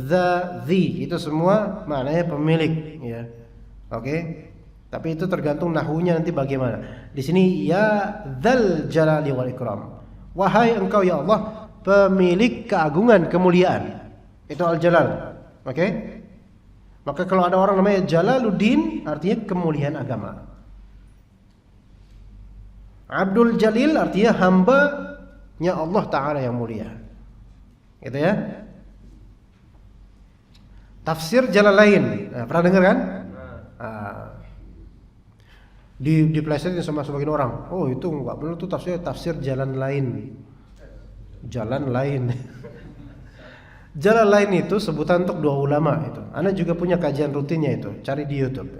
za, zi itu semua maknanya pemilik, ya. Oke. Tapi itu tergantung nahunya nanti bagaimana. Di sini ya dzal jalali wal ikram. Wahai Engkau ya Allah, pemilik keagungan, kemuliaan. Itu al-jalal. Oke? Maka kalau ada orang namanya Jalaluddin, artinya kemuliaan agama. Abdul Jalil artinya hamba-Nya Allah Ta'ala yang mulia. Gitu ya. Tafsir Jalalain. Nah, pernah dengar kan? Dipelesetin sama sebagian orang. Oh itu enggak benar tuh tafsir jalan lain. Jalan lain. Jalan lain itu sebutan untuk dua ulama itu. Ana juga punya kajian rutinnya itu. Cari di YouTube.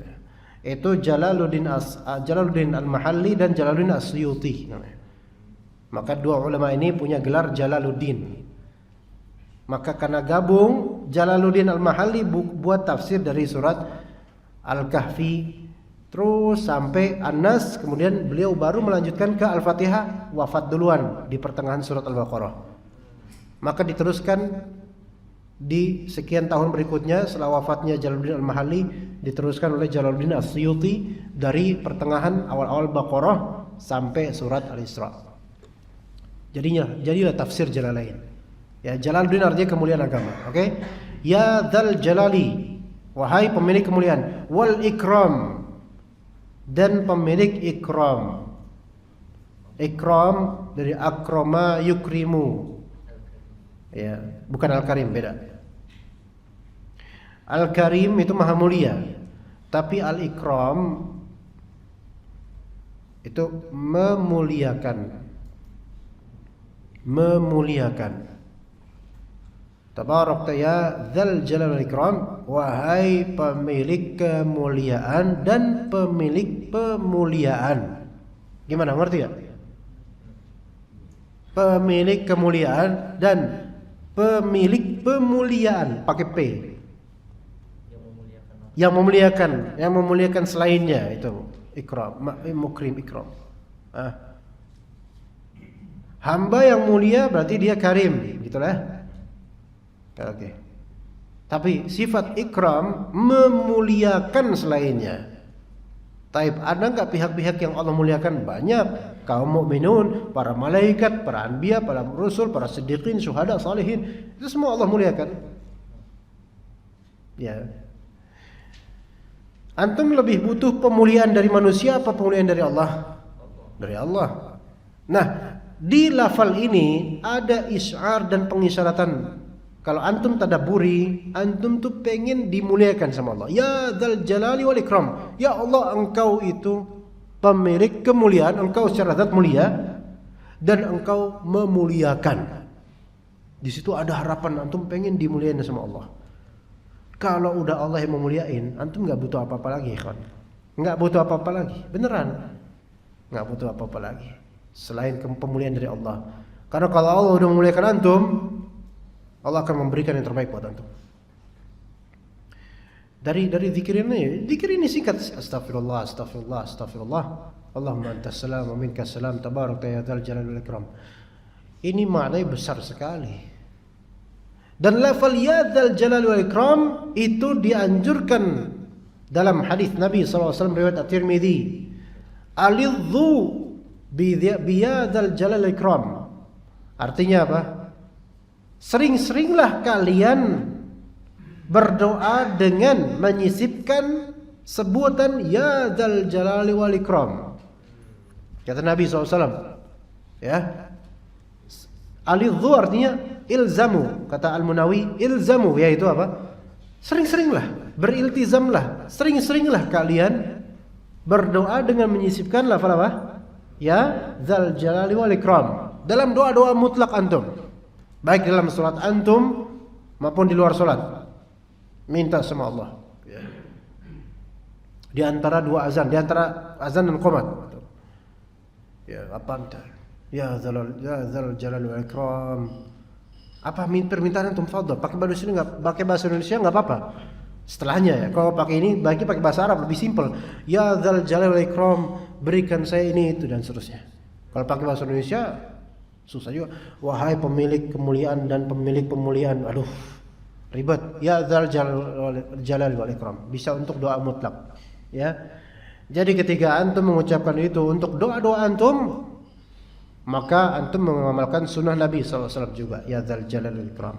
Itu Jalaluddin Al-Mahalli dan Jalaluddin As-Suyuti. Maka dua ulama ini punya gelar Jalaluddin. Maka karena gabung Jalaluddin Al-Mahalli buat tafsir dari surat Al-Kahfi terus sampai An-Nas, kemudian beliau baru melanjutkan ke Al-Fatihah, wafat duluan di pertengahan surat Al-Baqarah. Maka diteruskan di sekian tahun berikutnya setelah wafatnya Jalaluddin Al-Mahalli, diteruskan oleh Jalaluddin As-Suyuti dari pertengahan awal-awal Baqarah sampai surat Al-Isra. Jadilah tafsir Jalalain. Ya, Jalaluddin artinya kemuliaan agama, oke? Ya dzal jalali, wahai pemilik kemuliaan, wal ikram, dan pemilik ikram. Ikram dari akrama yukrimu. Ya, bukan al-karim, beda. Al-karim itu maha mulia, tapi al-ikram itu memuliakan. Memuliakan. Tabarakta ya dzal jalal wal ikram, wahai pemilik kemuliaan dan pemilik pemuliaan. Gimana, ngerti ya? Pemilik kemuliaan dan pemilik pemuliaan, pakai P. Yang memuliakan selainnya itu ikram, mukrim, ikram. Hamba yang mulia berarti dia karim, gitulah. Oke. Tapi sifat ikram memuliakan selainnya. Taib, ada enggak pihak-pihak yang Allah muliakan? Banyak. Kaum mukminun, para malaikat, para anbiya, para rasul, para siddiqin, syuhada, salihin, itu semua Allah muliakan. Ya. Antum lebih butuh pemuliaan dari manusia apa pemuliaan dari Allah? Dari Allah. Nah, di lafal ini ada isyar dan pengisyaratan. Kalau antum tadabburi, antum tuh pengen dimuliakan sama Allah. Ya dzal jalali wal ikram. Ya Allah, engkau itu pemilik kemuliaan, engkau secara zat mulia dan engkau memuliakan. Di situ ada harapan antum pengen dimuliakan sama Allah. Kalau udah Allah yang memuliain, antum enggak butuh apa-apa lagi, ikhwan. Enggak butuh apa-apa lagi, beneran. Enggak butuh apa-apa lagi selain pemuliaan dari Allah. Karena kalau Allah udah memuliakan antum, Allah akan memberikan yang terbaik buat antum. Dari zikir ini singkat. Astagfirullah, astagfirullah, astagfirullah. Allahumma antas salam wa minkas salam tabarakta ya dzal jalali wal ikram. Ini maknanya besar sekali. Dan lafal ya dzal jalali wal ikram itu dianjurkan dalam hadis Nabi SAW riwayat At-Tirmidzi. Alidhu bi ya dzal jalali wal ikram. Artinya apa? Sering-seringlah kalian berdoa dengan menyisipkan sebutan ya dzal jalali wal ikram. Kata Nabi SAW, ya. Alidhu artinya ilzamu, kata Al-Munawi, ilzamu yaitu apa? Sering-seringlah, beriltizamlah, sering-seringlah kalian berdoa dengan menyisipkan lafal apa? Ya dzal jalali wal ikram dalam doa-doa mutlak antum. Baik dalam salat antum maupun di luar salat. Minta sama Allah. Ya. Di antara dua azan, di antara azan dan qomat. Ya, apa anta? Ya dzal jalali wal ikram. Apa permintaan antum? Fadhal. Pakai bahasa Indonesia enggak? Pakai bahasa Indonesia enggak apa-apa. Setelahnya ya. Kalau pakai ini baiknya pakai bahasa Arab lebih simpel. Ya dzal jalali wal ikram, berikan saya ini itu dan seterusnya. Kalau pakai bahasa Indonesia susah juga. Wahai pemilik kemuliaan dan pemilik pemuliaan. Aduh, ribet. Ya dzal jalali wal ikram. Bisa untuk doa mutlak. Ya. Jadi ketika antum mengucapkan itu untuk doa-doa antum, maka antum mengamalkan sunnah Nabi SAW juga. Ya dzal jalali wal ikram.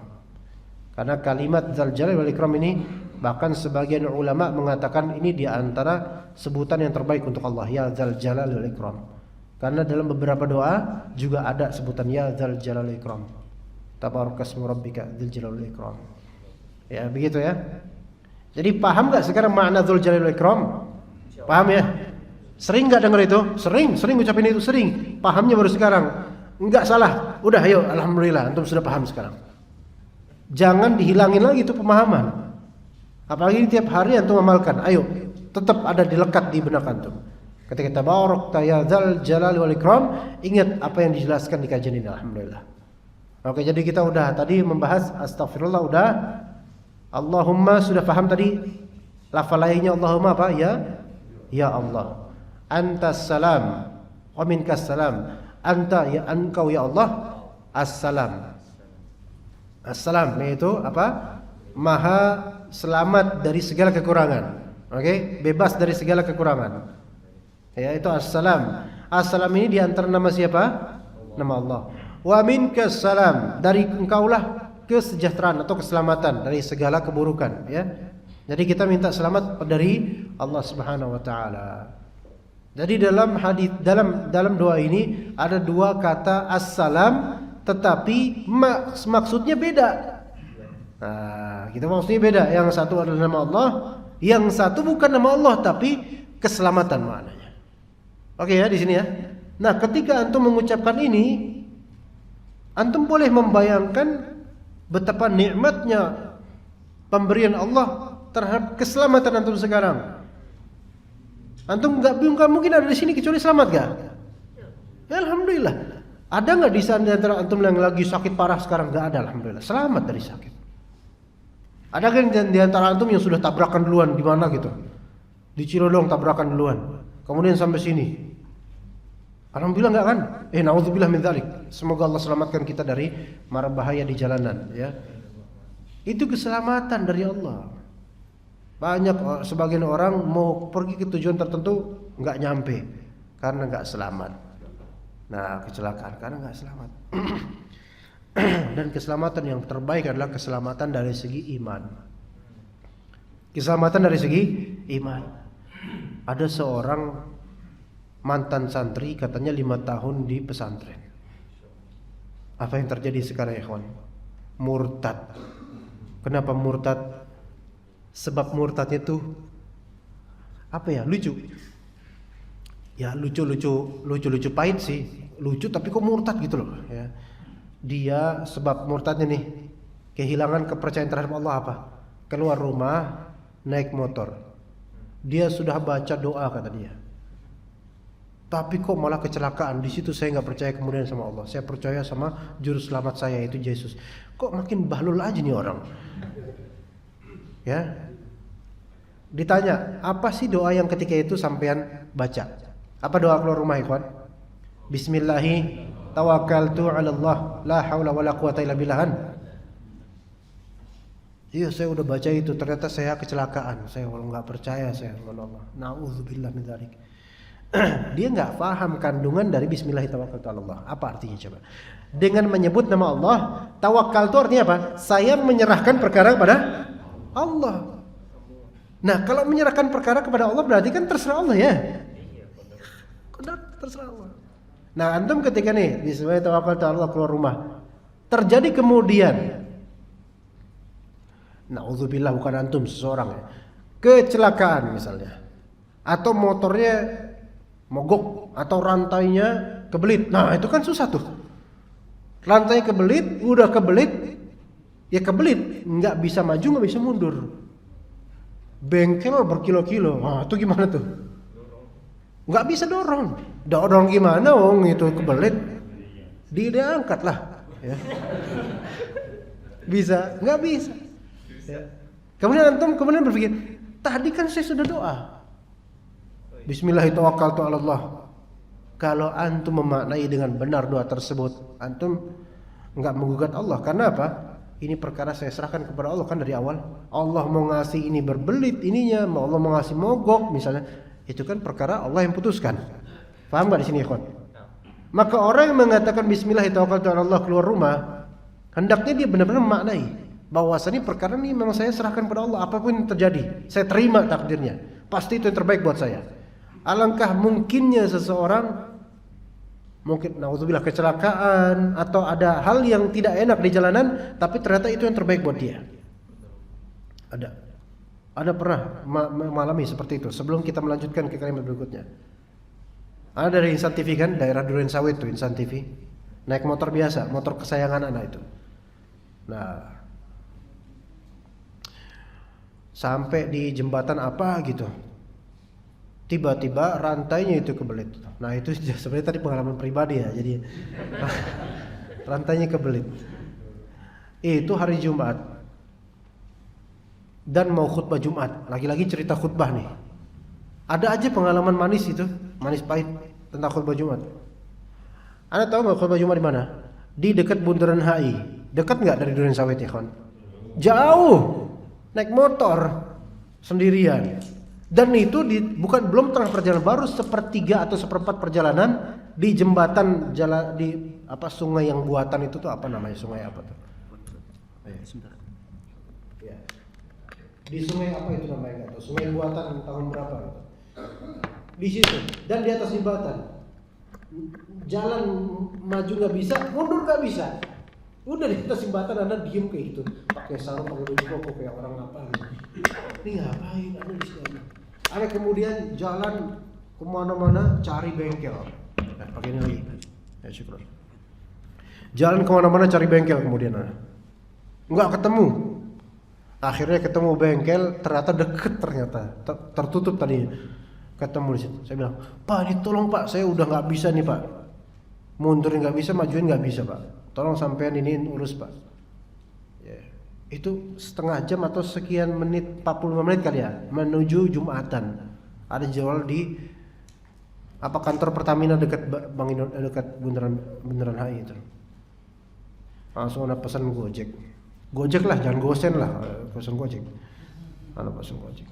Karena kalimat dzal jalali wal ikram ini bahkan sebagian ulama mengatakan ini di antara sebutan yang terbaik untuk Allah. Ya dzal jalali wal ikram. Karena dalam beberapa doa juga ada sebutan ya dzal jalali wal ikram. Tabarakasmu rabbika dzal jalali wal ikram. Ya begitu ya. Jadi paham gak sekarang makna dzal jalali wal ikram? Paham ya? Sering gak dengar itu? Sering ucapin itu, sering. Pahamnya baru sekarang. Enggak salah. Udah ayo, alhamdulillah antum sudah paham sekarang. Jangan dihilangin lagi itu pemahaman. Apalagi tiap hari antum amalkan. Ayo, tetap ada dilekat di benak antum. Ketika tabarakta ya dzal jalali wal ikram, ingat apa yang dijelaskan di kajian ini, alhamdulillah. Oke, jadi kita udah tadi membahas astagfirullah udah. Allahumma sudah paham tadi. Lafal lainnya Allahumma apa? Ya Allah. Antas salam wa minkas salam. Anta ya engkau ya Allah as-salam. As-salam yaitu apa? Maha selamat dari segala kekurangan. Oke, bebas dari segala kekurangan. Ya, itu as-salam. As-salam ini di antara nama siapa? Nama Allah. Wa minkas salam, dari engkaulah kesejahteraan atau keselamatan dari segala keburukan, ya. Jadi kita minta selamat dari Allah Subhanahu wa taala. Jadi dalam hadis dalam doa ini ada dua kata as-salam tetapi maksudnya beda. Nah, kita maksudnya beda. Yang satu adalah nama Allah, yang satu bukan nama Allah tapi keselamatan maknanya. Oke ya di sini ya. Nah, ketika antum mengucapkan ini, antum boleh membayangkan betapa nikmatnya pemberian Allah terhadap keselamatan antum sekarang. Antum nggak mungkin ada di sini kecuali selamat gak? Ya, alhamdulillah. Ada nggak di antara antum yang lagi sakit parah sekarang? Nggak ada, alhamdulillah. Selamat dari sakit. Ada kan di antara antum yang sudah tabrakan duluan di mana gitu? Di Cilodong tabrakan duluan. Kemudian sampai sini. Alhamdulillah enggak kan? Nauzubillah min dzalik. Semoga Allah selamatkan kita dari mara bahaya di jalanan, ya. Itu keselamatan dari Allah. Banyak sebagian orang mau pergi ke tujuan tertentu enggak nyampe karena enggak selamat. Nah, kecelakaan karena enggak selamat. Dan keselamatan yang terbaik adalah keselamatan dari segi iman. Keselamatan dari segi iman. Ada seorang mantan santri katanya 5 tahun di pesantren. Apa yang terjadi sekarang ya kawan? Murtad. Kenapa murtad? Sebab murtadnya tuh apa ya? Lucu. Ya lucu pahit sih. Lucu tapi kok murtad gitu loh, ya. Dia sebab murtadnya nih kehilangan kepercayaan terhadap Allah apa? Keluar rumah naik motor. Dia sudah baca doa kata dia. Tapi kok malah kecelakaan. Di situ saya nggak percaya kemudian sama Allah. Saya percaya sama juru selamat saya yaitu Yesus. Kok makin bahlul aja nih orang. Ya. Ditanya, apa sih doa yang ketika itu sampean baca? Apa doa keluar rumah, ikhwan? Bismillahi tawakkaltu 'ala Allah, la haula wala quwata illa billah. Iya, saya udah baca itu, ternyata saya kecelakaan. Saya kalau nggak percaya, saya Allah. Nauzubillah min dzalik. Dia nggak paham kandungan dari Bismillahi tawakkaltu 'ala Allah. Apa artinya coba? Dengan menyebut nama Allah, tawakal itu artinya apa? Saya menyerahkan perkara kepada Allah. Nah, kalau menyerahkan perkara kepada Allah berarti kan terserah Allah ya. Terserah Allah. Nah, antum ketika nih Bismillahi tawakkaltu 'ala Allah keluar rumah, terjadi kemudian, na'udzubillah, bukan antum, seseorang ya, kecelakaan misalnya, atau motornya mogok atau rantainya kebelit. Nah, itu kan susah tuh. Rantai kebelit, udah kebelit, ya kebelit, nggak bisa maju, nggak bisa mundur. Bengkel berkilo-kilo, nah itu gimana tuh? Nggak bisa dorong. Dorong gimana, wong itu kebelit? Diangkat lah, ya. Bisa? Nggak bisa. Ya. Kemudian antum berpikir, tadi kan saya sudah doa. Bismillahirrahmanirrahim. Kalau antum memaknai dengan benar doa tersebut, antum enggak menggugat Allah. Karena apa? Ini perkara saya serahkan kepada Allah kan dari awal. Allah mau ngasih ini berbelit ininya, Allah mau ngasih mogok misalnya. Itu kan perkara Allah yang putuskan. Paham enggak di sini, ikhwan? Maka orang yang mengatakan Bismillahirrahmanirrahim keluar rumah, hendaknya dia benar-benar memaknai bahwasanya perkara ini memang saya serahkan kepada Allah, apapun yang terjadi, saya terima takdirnya. Pasti itu yang terbaik buat saya. Alangkah mungkinnya seseorang mungkin naudzubillah kecelakaan atau ada hal yang tidak enak di jalanan, tapi ternyata itu yang terbaik buat dia. Ada pernah mengalami seperti itu. Sebelum kita melanjutkan ke kalimat berikutnya, ada dari Insan TV kan, daerah Duren Sawit tuh Insan TV, naik motor biasa, motor kesayangan anak itu. Nah, sampai di jembatan apa gitu, tiba-tiba rantainya itu kebelit. Nah itu sebenarnya tadi pengalaman pribadi ya. Jadi rantainya kebelit. Itu hari Jumat dan mau khutbah Jumat. Lagi-lagi cerita khutbah nih. Ada aja pengalaman manis itu, manis pahit tentang khutbah Jumat. Anda tahu nggak khutbah Jumat di mana? Di dekat Bundaran HI. Dekat nggak dari Duren Sawit ya kawan? Jauh. Naik motor sendirian. Dan itu belum tengah perjalanan, baru sepertiga atau seperempat perjalanan di jembatan jalan di sungai yang buatan itu tuh apa namanya, sungai apa tuh? Ya. Di sungai apa itu namanya tuh? Sungai buatan tahun berapa? Gitu. Di situ dan di atas jembatan. Jalan maju nggak bisa, mundur nggak bisa. Udah di atas jembatan Anda diem kayak gitu, pakai sarung, pakai baju koko kayak orang apa gitu. Ini ngapain Anda di sini? Ada kemudian jalan kemana-mana cari bengkel. Nah, pakai ini lagi. Ya syukur. Jalan kemana-mana cari bengkel kemudian nggak ketemu. Akhirnya ketemu bengkel, ternyata deket, ternyata tertutup tadi. Ketemu di situ. Saya bilang, Pak, ini tolong Pak, saya udah nggak bisa nih Pak. Mundurin nggak bisa, majuin nggak bisa Pak. Tolong sampean ini urus Pak. Yeah. Itu setengah jam atau sekian menit, 45 menit kali ya, menuju Jumatan. Ada jual di kantor Pertamina dekat dekat Bundaran HI itu. Langsung ada pesan Gojek. Gojek lah, jangan gosen lah, pesan Gojek. Ada pesan Gojek.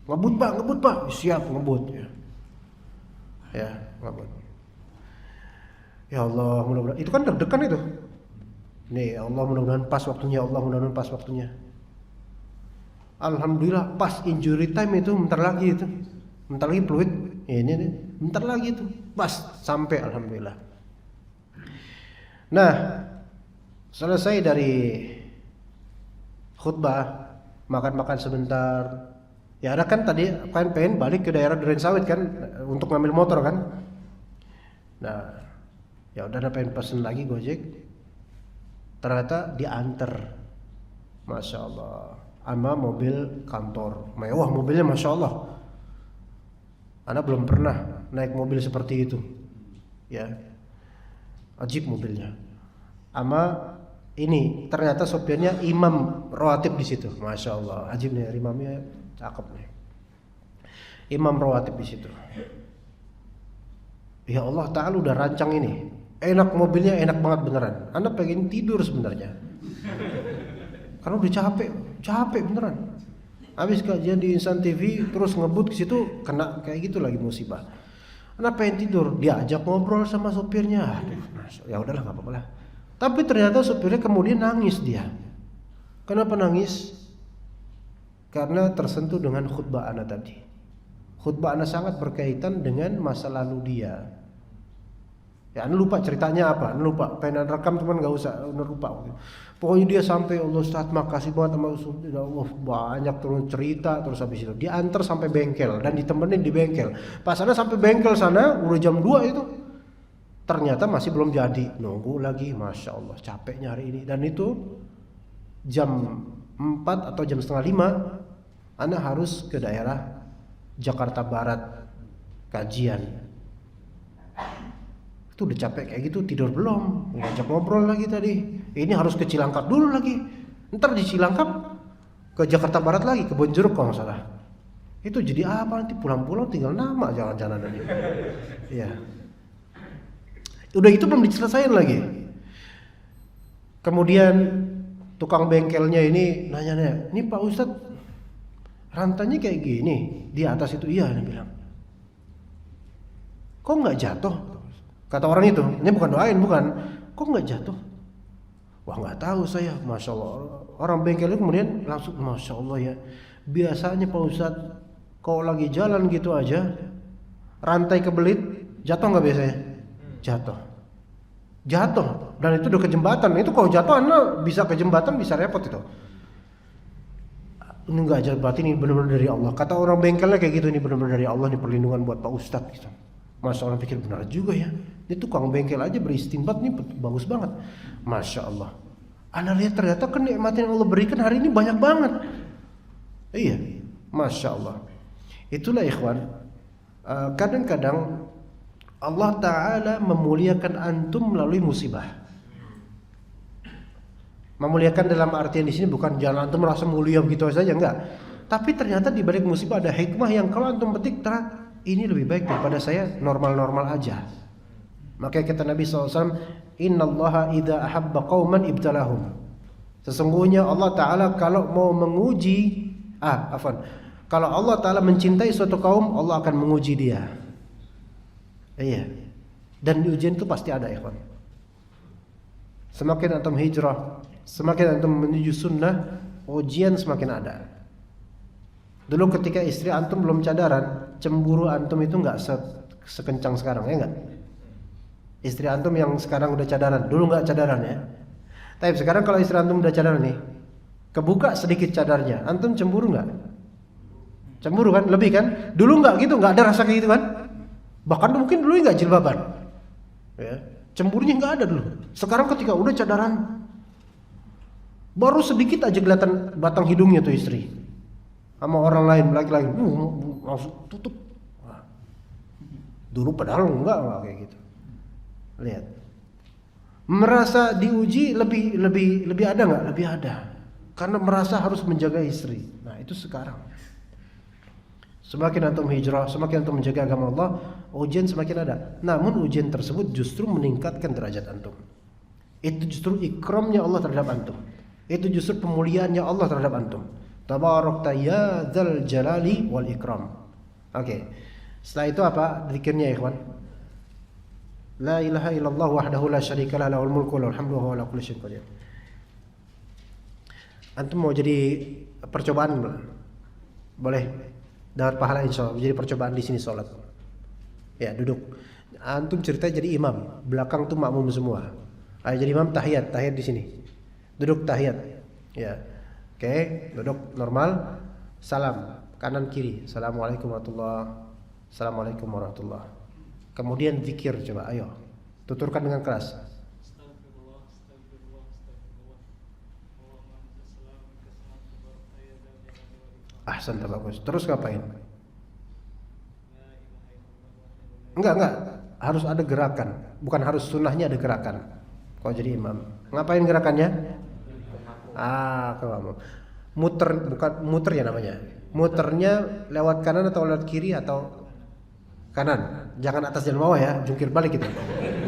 Ngebut Pak, siap ngebut ya. Ya, ngebut. Ya Allah, mudah-mudahan itu kan deg-degan itu. Nih, Allah mudah-mudahan pas waktunya, Alhamdulillah pas injury time itu bentar lagi fluid. Ini nih, bentar lagi itu. Pas sampai alhamdulillah. Nah, selesai dari khutbah, makan-makan sebentar. Ya ada kan tadi kan pengen balik ke daerah Duren Sawit kan untuk ngambil motor kan. Nah, ya udah pengen pesen lagi Gojek. Ternyata diantar, masya Allah, sama mobil kantor mewah, mobilnya masya Allah. Anda belum pernah naik mobil seperti itu, ya, ajib mobilnya. Sama ini ternyata sopirnya imam rawatib di situ, masya Allah, ajib nih, imamnya cakep nih. imam rawatib di situ. Ya Allah Ta'ala udah rancang ini, enak mobilnya, enak banget beneran. Anda pengen tidur sebenarnya, karena udah capek beneran. Habis kajian di Insan TV terus ngebut ke situ, kena kayak gitu lagi musibah. Anda pengen tidur, diajak ngobrol sama sopirnya. Aduh, ya udahlah nggak apa-apa lah. Tapi ternyata sopirnya kemudian nangis dia. Kenapa nangis? Karena tersentuh dengan khutbah Ana tadi. Khutbah Ana sangat berkaitan dengan masa lalu dia. Ya, Ana lupa ceritanya apa, Ana lupa. Pengen rekam teman nggak usah, Ana lupa. Pokoknya dia sampai, Allah Ustaz makasih banget sama ya Allah, banyak terus cerita. Terus habis itu diantar sampai bengkel dan ditemenin di bengkel. Pas Ana sampai bengkel sana udah jam 2 itu, ternyata masih belum jadi. Nunggu lagi, Masya Allah capek nyari ini. Dan itu jam 4 atau jam setengah 5 Ana harus ke daerah Jakarta Barat kajian. Itu udah capek kayak gitu, tidur belum, ngajak ngobrol lagi tadi. Ini harus ke Cilangkap dulu lagi, ntar di Cilangkap ke Jakarta Barat lagi, ke Bonjeruk kalau nggak salah. Itu jadi apa nanti pulang-pulang tinggal nama jalan-jalan aja. Iya. Udah itu belum diselesaikan lagi. Kemudian tukang bengkelnya ini nanya-nanya, "Ini Pak Ustadz, rantainya kayak gini di atas itu?" "Iya," dia bilang. "Kok nggak jatuh?" Kata orang itu, ini bukan doain, bukan. "Kok nggak jatuh?" "Wah, nggak tahu saya." Masya Allah. Orang bengkel itu kemudian langsung, Masya Allah ya. Biasanya Pak Ustadz kalau lagi jalan gitu aja, rantai kebelit, jatuh nggak biasanya? Jatuh. Dan itu udah ke jembatan. Itu kalau jatuh Anda bisa ke jembatan, bisa repot itu. Ini enggak aja, berarti ini benar-benar dari Allah. Kata orang bengkelnya kayak gitu, ini benar-benar dari Allah, ini perlindungan buat Pak Ustadz gitu. Masya Allah, pikir benar juga ya. Ini tukang bengkel aja beristinbat, ini bagus banget. Masya Allah. Anda lihat ternyata kenikmatan yang Allah berikan hari ini banyak banget. Iya, Masya Allah. Itulah ikhwan. Kadang-kadang Allah Ta'ala memuliakan antum melalui musibah. Memuliakan dalam artian di sini bukan jalan antum merasa mulia begitu saja, enggak. Tapi ternyata di balik musibah ada hikmah yang kalau antum petik, ini lebih baik daripada saya normal-normal aja. Maka kata Nabi SAW, Innallaha idza ahabba qauman ibtalahum. Sesungguhnya Allah Ta'ala kalau mau menguji, kalau Allah Ta'ala mencintai suatu kaum, Allah akan menguji dia. Iya. Dan ujian itu pasti ada, ikhwan. Semakin antum hijrah, semakin antum menuju sunnah, ujian semakin ada. Dulu ketika istri antum belum cadaran, cemburu antum itu enggak sekencang sekarang, ya enggak? Istri antum yang sekarang udah cadaran, dulu enggak cadaran ya. Tapi sekarang kalau istri antum udah cadaran nih, kebuka sedikit cadarnya, antum cemburu enggak? Cemburu kan? Lebih kan? Dulu enggak gitu, enggak ada rasa kayak gitu kan? Bahkan mungkin dulu enggak jilbaban. Ya. Cemburunya enggak ada dulu. Sekarang ketika udah cadaran, baru sedikit aja kelihatan batang hidungnya tuh istri. Sama orang lain, laki-laki, langsung tutup. Wah. Dulu padahal enggak kayak gitu. Lihat. Merasa diuji lebih ada enggak? Lebih ada. Karena merasa harus menjaga istri. Nah, itu sekarang. Semakin antum hijrah, semakin antum menjaga agama Allah, ujian semakin ada. Namun ujian tersebut justru meningkatkan derajat antum. Itu justru ikramnya Allah terhadap antum. Itu justru pemuliaannya Allah terhadap antum. Tabarakta ya dzal jalali wal ikram. Oke. Setelah itu apa? Zikirnya ya, ikhwan. La ilaha illallah wahdahu la syarika lah, lahul mulku wa lahul hamdu wa huwa ala kulli syai'in qadir. Antum mau jadi percobaan boleh? Dapat pahala insyaallah. Jadi percobaan di sini sholat. Ya, duduk. Antum cerita jadi imam, belakang tuh makmum semua. Ayo jadi imam tahiyat di sini. Duduk tahiyat. Ya. Oke, duduk normal. Salam kanan kiri. Assalamualaikum warahmatullahi. Assalamualaikum warahmatullahi. Kemudian zikir coba, ayo. Tuturkan dengan keras. Ahsan, bagus. Terus ngapain? Enggak. Harus ada gerakan. Bukan harus sunnahnya ada gerakan. Kalau jadi imam. Ngapain gerakannya? Kalau muter, bukan muter ya namanya. muternya lewat kanan atau lewat kiri atau kanan. Jangan atas dan bawah ya, jungkir balik gitu.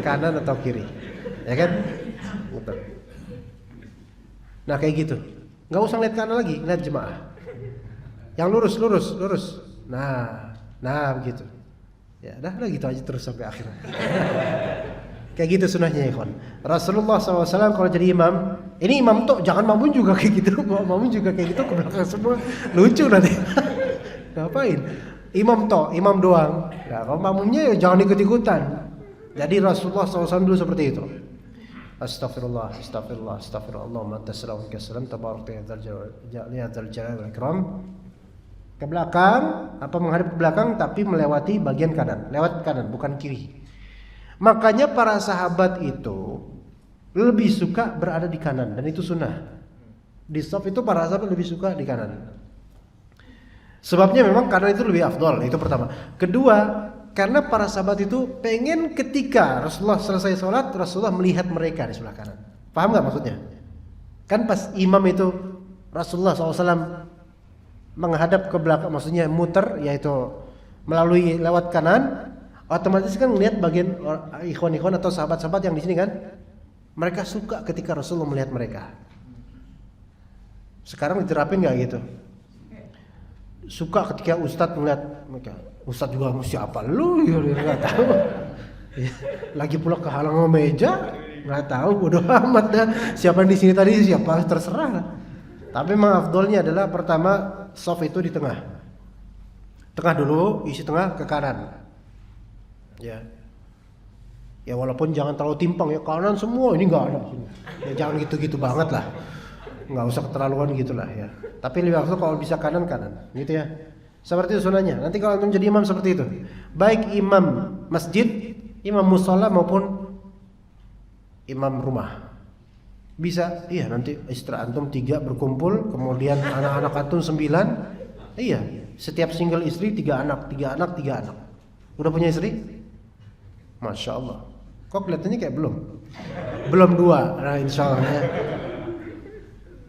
Kanan atau kiri. Ya kan? Muter. Nah kayak gitu. Nggak usah lihat kanan lagi, lihat jemaah. Yang lurus. Nah begitu. Ya, dah gitu aja terus sampai akhir. Kayak gitu sunnahnya ya, kawan. Rasulullah SAW kalau jadi imam, ini imam tuh jangan makmum juga kayak gitu, makmum juga kayak gitu ke belakang semua, lucu nanti. Ngapain? Imam doang. Nah, kalau makmumnya ya jangan ikut-ikutan. Jadi Rasulullah SAW dulu seperti itu. Astagfirullah. Allahumma anta salam wa salam tabarak ya dzal jalali wal ikram. Ke belakang, menghadap ke belakang tapi melewati bagian kanan, lewat kanan bukan kiri. Makanya para sahabat itu lebih suka berada di kanan dan itu sunnah. Di shaf itu para sahabat lebih suka di kanan. Sebabnya memang kanan itu lebih afdol, itu pertama. Kedua, karena para sahabat itu pengen ketika Rasulullah selesai sholat, Rasulullah melihat mereka di sebelah kanan. Paham nggak maksudnya? Kan pas imam itu Rasulullah SAW menghadap ke belakang, maksudnya muter, yaitu melalui lewat kanan, otomatis kan melihat bagian ikhwan-ikhwan atau sahabat-sahabat yang di sini kan, mereka suka ketika Rasulullah melihat mereka. Sekarang diterapin nggak gitu? Suka ketika Ustadz melihat mereka. Ustadz juga siapa lu? Nggak tahu. Lagi pula kehalang meja, nggak tahu, bodoh amat dah. Siapa di sini tadi siapa terserah. Tapi memang afdolnya adalah pertama shaf itu di tengah. Tengah dulu, isi tengah ke kanan. Ya walaupun jangan terlalu timpang ya, kanan semua ini nggak ada. Ya jangan gitu-gitu banget lah, nggak usah keterlaluan gitulah ya. Tapi lebih bagus kalau bisa kanan gitu ya. Seperti itu sunnahnya. Nanti kalau antum jadi imam seperti itu, baik imam masjid, imam musola maupun imam rumah. Bisa, iya nanti istri antum 3 berkumpul, kemudian anak-anak antum 9. Iya, setiap single istri 3 anak. Udah punya istri? Masya Allah. Kok kelihatannya kayak belum 2. Nah insya Allah ya.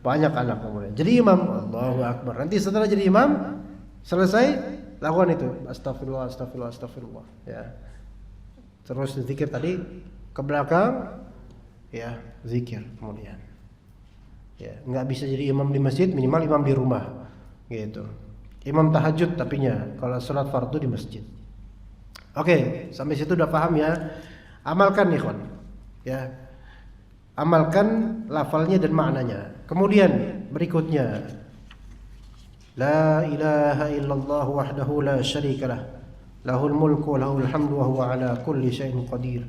Banyak anak kemudian. Jadi imam, Allahu Akbar. Nanti setelah jadi imam, selesai lakukan itu. Astagfirullah. Ya. Terus zikir tadi ke belakang. Ya, zikir kemudian. Ya, nggak bisa jadi imam di masjid, minimal imam di rumah, gitu. Imam tahajud tapinya kalau sholat fardu di masjid. Oke, sampai situ udah paham ya. Amalkan nih kawan. Ya, amalkan lafalnya dan maknanya. Kemudian berikutnya, La ilaha illallah wahdahu la syarikalah, lahul mulku lahul hamdu wa huwa ala kulli syai'in qadir.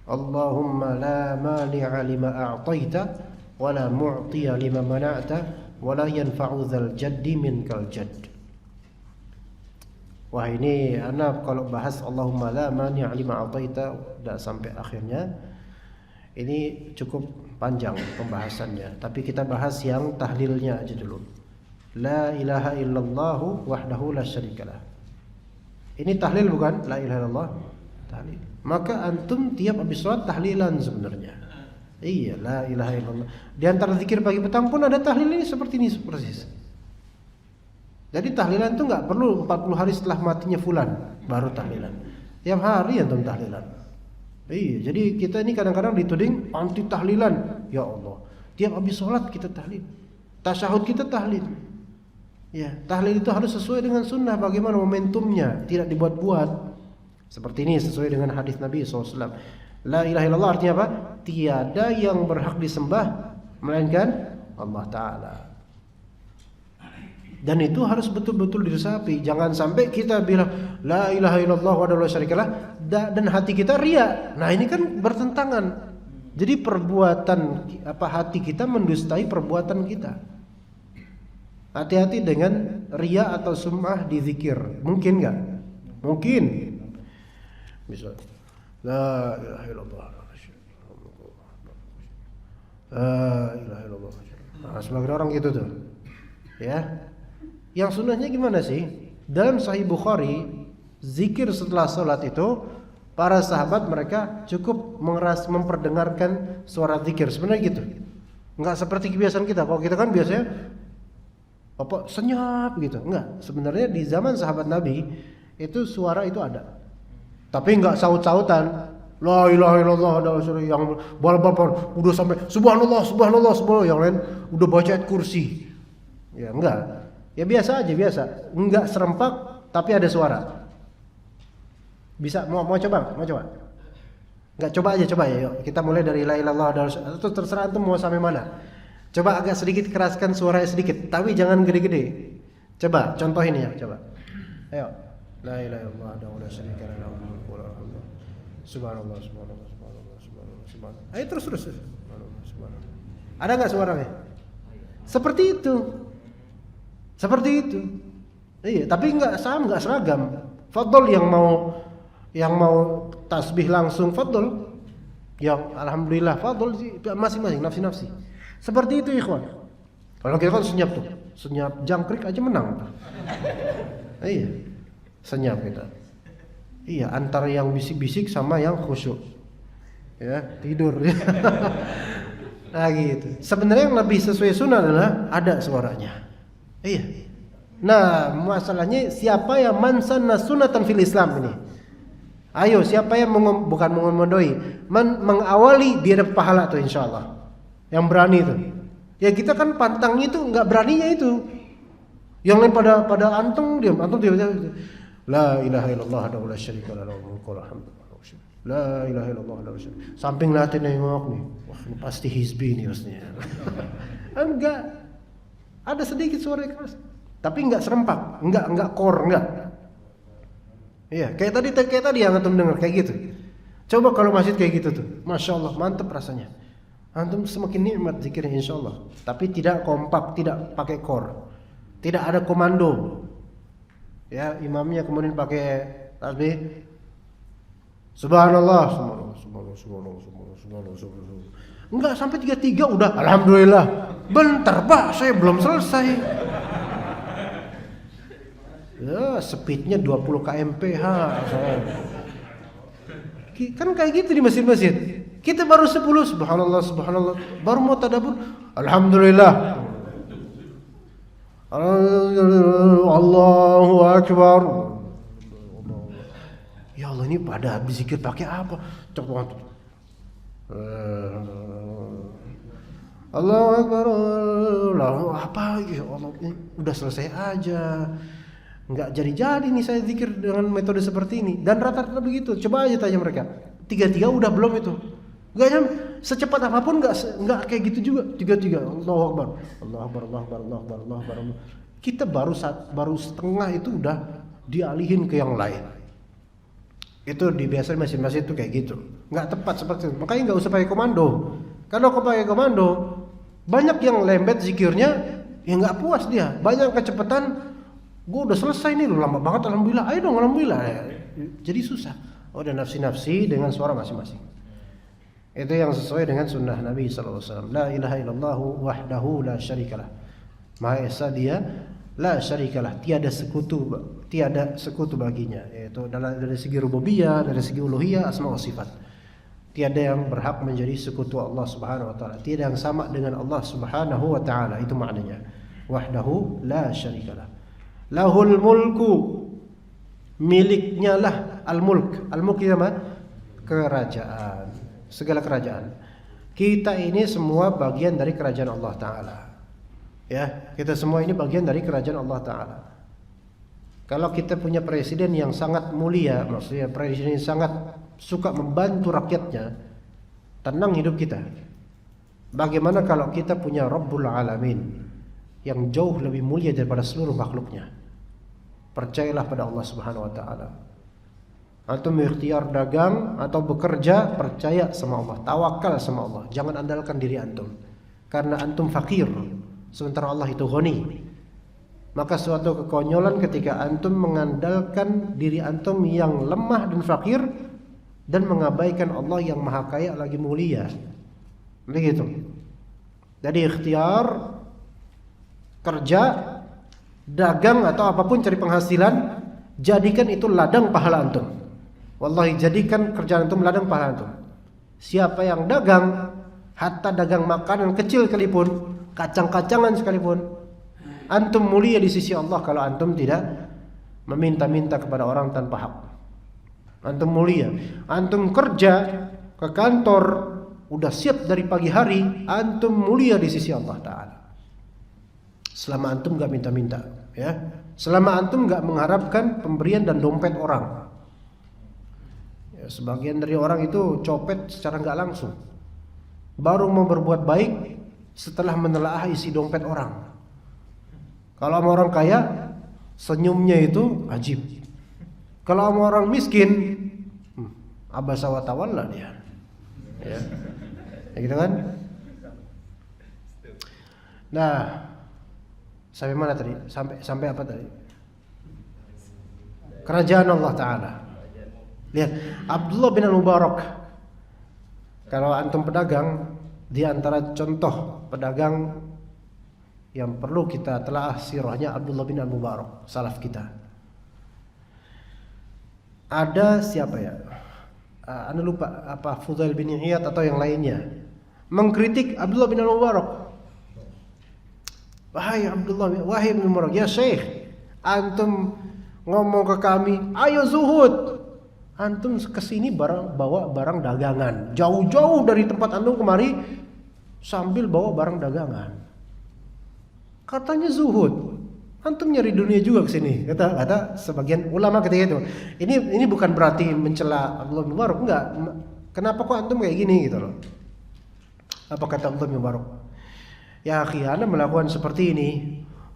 Allahumma la mani'a lima a'taita wa la mu'tiya lima mana'ta wa la yanfa'u dzal jaddi minkal jadd. Wah ini anak kalau bahas Allahumma la mani'a lima a'taita udah sampai akhirnya. Ini cukup panjang pembahasannya, tapi kita bahas yang tahlilnya aja dulu. La ilaha illallah wahdahu la syarikalah. Ini tahlil bukan? La ilaha illallah tahlil. Maka antum tiap habis sholat tahlilan sebenarnya. Iya, la ilaha illallah. Di antara zikir pagi petang pun ada tahlil ini seperti ini persis. Jadi tahlilan itu nggak perlu 40 hari setelah matinya fulan baru tahlilan. Tiap hari antum tahlilan. Iya, jadi kita ini kadang-kadang dituding anti tahlilan. Ya Allah, tiap habis sholat kita tahlil. Tasyahud kita tahlil. Ya, tahlil itu harus sesuai dengan sunnah. Bagaimana momentumnya, tidak dibuat-buat. Seperti ini sesuai dengan hadis Nabi SAW. La ilaha illallah artinya apa? Tiada yang berhak disembah melainkan Allah Ta'ala. Dan itu harus betul-betul diresapi. Jangan sampai kita bilang La ilaha illallah wahdahu la syarikalah dan hati kita riya. Nah ini kan bertentangan. Jadi perbuatan hati kita mendustai perbuatan kita. Hati-hati dengan riya atau sum'ah di zikir. Mungkin enggak? Mungkin. Bisa. La ilaha illallah. La ilaha illallah. Nah, sebagian orang gitu tuh. Ya. Yang sunnahnya gimana sih? Dalam Sahih Bukhari, zikir setelah sholat itu para sahabat mereka cukup memperdengarkan suara zikir. Sebenarnya gitu. Enggak seperti kebiasaan kita. Kalau kita kan biasanya Apa senyap gitu. Enggak, sebenarnya di zaman sahabat Nabi itu suara itu ada. Tapi enggak saut-sautan. La ilaha illallah ada yang bal-bal udah sampai subhanallah subhanallah subhanallah, yang lain udah baca ayat kursi. Ya enggak. Ya biasa aja, biasa. Enggak serempak tapi ada suara. Bisa mau coba? Mau coba? Enggak, coba aja ya. Yuk. Kita mulai dari la ilaha illallah atau terserah antum mau sampai mana. Coba agak sedikit keraskan suaranya sedikit, tapi jangan gede-gede. Coba contohin ya, coba. Ayo. La ilaha illallah la syarika lahu subhanallah subhanallah subhanallah subhanallah. Ayo terus. Subhanallah subhanallah. Ada enggak suaranya? Seperti itu. Iya, tapi enggak sama, enggak seragam. Fadl yang mau tasbih langsung fadl. Yang alhamdulillah fadl sih masing-masing nafsi-nafsi. Seperti itu ikhwan. Kalau kita kan senyap tuh, senyap jangkrik aja menang. Iya, senyap kita. Iya, antara yang bisik-bisik sama yang khusyuk. Ya, tidur. Nah gitu. Sebenarnya yang lebih sesuai sunnah adalah ada suaranya. Iya. Nah, masalahnya siapa yang man sanna sunnatan fil Islam ini? Ayo, siapa yang bukan mengomodoi, mengawali dia dapat pahala tuh insyaallah. Yang berani itu. Ya kita kan pantangnya itu enggak beraninya itu. Yang lain pada antum diam la ilaha illallah la syarika lahu lahul hamdu. La ilaha illallah la syarika. Samping latin nengok nih. Wah, ini pasti hizbi nih maksudnya. Enggak. Ada sedikit suara keras. Tapi enggak serempak, enggak core, enggak. Iya, kayak tadi yang antum dengar kayak gitu. Coba kalau masjid kayak gitu tuh. Masya Allah, mantep rasanya. Antum semakin nikmat zikirnya insyaallah. Tapi tidak kompak, tidak pakai core. Tidak ada komando. Ya, imamnya kemudian pakai tasbih subhanallah, subhanallah. Enggak sampai 33 udah alhamdulillah. Bentar, Pak, saya belum selesai. Ya, speednya 20 kmph. Kan kayak gitu di masjid-masjid. Kita baru 10 subhanallah subhanallah, baru mau tadabbur alhamdulillah. Allahu akbar. Ya Allah, ini pada habis zikir pakai apa? Coba. Allahu akbar. Allahu apa ya Allah, ini udah selesai aja. Enggak jadi-jadi nih saya zikir dengan metode seperti ini. Dan rata-rata begitu. Coba aja tanya mereka. 33 udah belum itu? Enggak nyam, secepat apapun enggak kayak gitu juga. 33 Allahu akbar. Allahu akbar, Allahu akbar, Allahu akbar, Allahu akbar. Kita baru setengah itu udah dialihin ke yang lain. Itu di biasa masjid-masjid itu kayak gitu. Enggak tepat seperti itu. Makanya enggak usah pakai komando. Kalau kau pakai komando, banyak yang lembet zikirnya, ya enggak puas dia. Banyak kecepatan. Gue udah selesai nih, lu lama banget alhamdulillah. Ayo dong alhamdulillah. Jadi susah. Oh, dan nafsi-nafsi dengan suara masing-masing. Itu yang sesuai dengan sunnah Nabi sallallahu alaihi wasallam. La ilaha illallah wahdahu la syarikalah. Maha Esa dia, la syarikalah, tiada sekutu baginya, yaitu dari segi rububiyah, dari segi uluhiyah, asma wa sifat. Tiada yang berhak menjadi sekutu Allah Subhanahu wa taala. Tiada yang sama dengan Allah Subhanahu wa taala, itu maknanya. Wahdahu la syarikalah. Lahul mulku, miliknya lah al-mulk. Al-mulk itu apa? Kerajaan, segala kerajaan. Kita ini semua bagian dari kerajaan Allah Ta'ala. Ya, kita semua ini bagian dari kerajaan Allah Ta'ala. Kalau kita punya presiden yang sangat mulia, maksudnya presiden yang sangat suka membantu rakyatnya, tenang hidup kita. Bagaimana kalau kita punya Rabbul Alamin yang jauh lebih mulia daripada seluruh makhluknya? Percayalah pada Allah Subhanahu wa taala. Antum ikhtiar dagang atau bekerja, percaya sama Allah, tawakal sama Allah. Jangan andalkan diri antum. Karena antum fakir, sementara Allah itu ghani. Maka suatu kekonyolan ketika antum mengandalkan diri antum yang lemah dan fakir dan mengabaikan Allah yang maha kaya lagi mulia. Begitu. Jadi ikhtiar, kerja, dagang atau apapun cari penghasilan, jadikan itu ladang pahala antum. Wallahi, jadikan kerjaan antum ladang pahala antum. Siapa yang dagang, hatta dagang makanan kecil sekalipun, kacang-kacangan sekalipun, Antum mulia di sisi Allah kalau antum tidak meminta-minta kepada orang tanpa hak. Antum mulia. Antum kerja ke kantor udah siap dari pagi hari, antum mulia di sisi Allah Ta'ala. Selama antum gak minta-minta, ya. Selama antum gak mengharapkan pemberian dan dompet orang. Ya, sebagian dari orang itu copet secara gak langsung, baru mau berbuat baik setelah menelaah isi dompet orang. Kalau sama orang kaya, senyumnya itu ajib. Kalau sama orang miskin, abasa wa tawalla dia. Ya. Ya gitu kan? Nah, sampai mana tadi? Sampai apa tadi? Kerajaan Allah Ta'ala. Lihat, Abdullah bin Al-Mubarak. Kalau antum pedagang, di antara contoh pedagang yang perlu kita telaah sirahnya Abdullah bin Al-Mubarak, salaf kita. Ada siapa ya? Anda lupa apa, Fudail bin Iyad atau yang lainnya, mengkritik Abdullah bin Al-Mubarak. Wahai Abdullah, wahai bin Al-Mubarak, ya Syekh, antum ngomong ke kami, ayo zuhud. Antum kesini bawa barang dagangan, jauh-jauh dari tempat antum kemari sambil bawa barang dagangan. Katanya zuhud. Antum nyari dunia juga ke sini. Kata sebagian ulama ketika itu. Ini bukan berarti mencela Abdullah bin Mubarak, enggak. Kenapa kok antum kayak gini gitu loh. Apa kata Abdullah bin Mubarak? Ya akhi, Anda melakukan seperti ini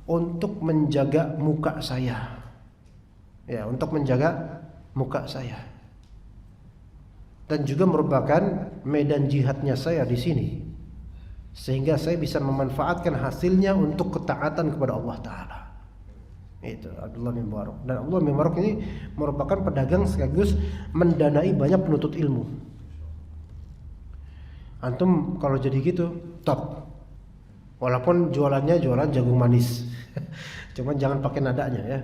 untuk menjaga muka saya. Ya, untuk menjaga muka saya. Dan juga merupakan medan jihadnya saya di sini. Sehingga saya bisa memanfaatkan hasilnya untuk ketaatan kepada Allah Ta'ala. Itu Abdullah bin Mubarak. Dan Abdullah bin Mubarak ini merupakan pedagang sekaligus mendanai banyak penuntut ilmu. Antum kalau jadi gitu top. Walaupun jualannya jualan jagung manis. Cuman jangan pakai nadanya ya.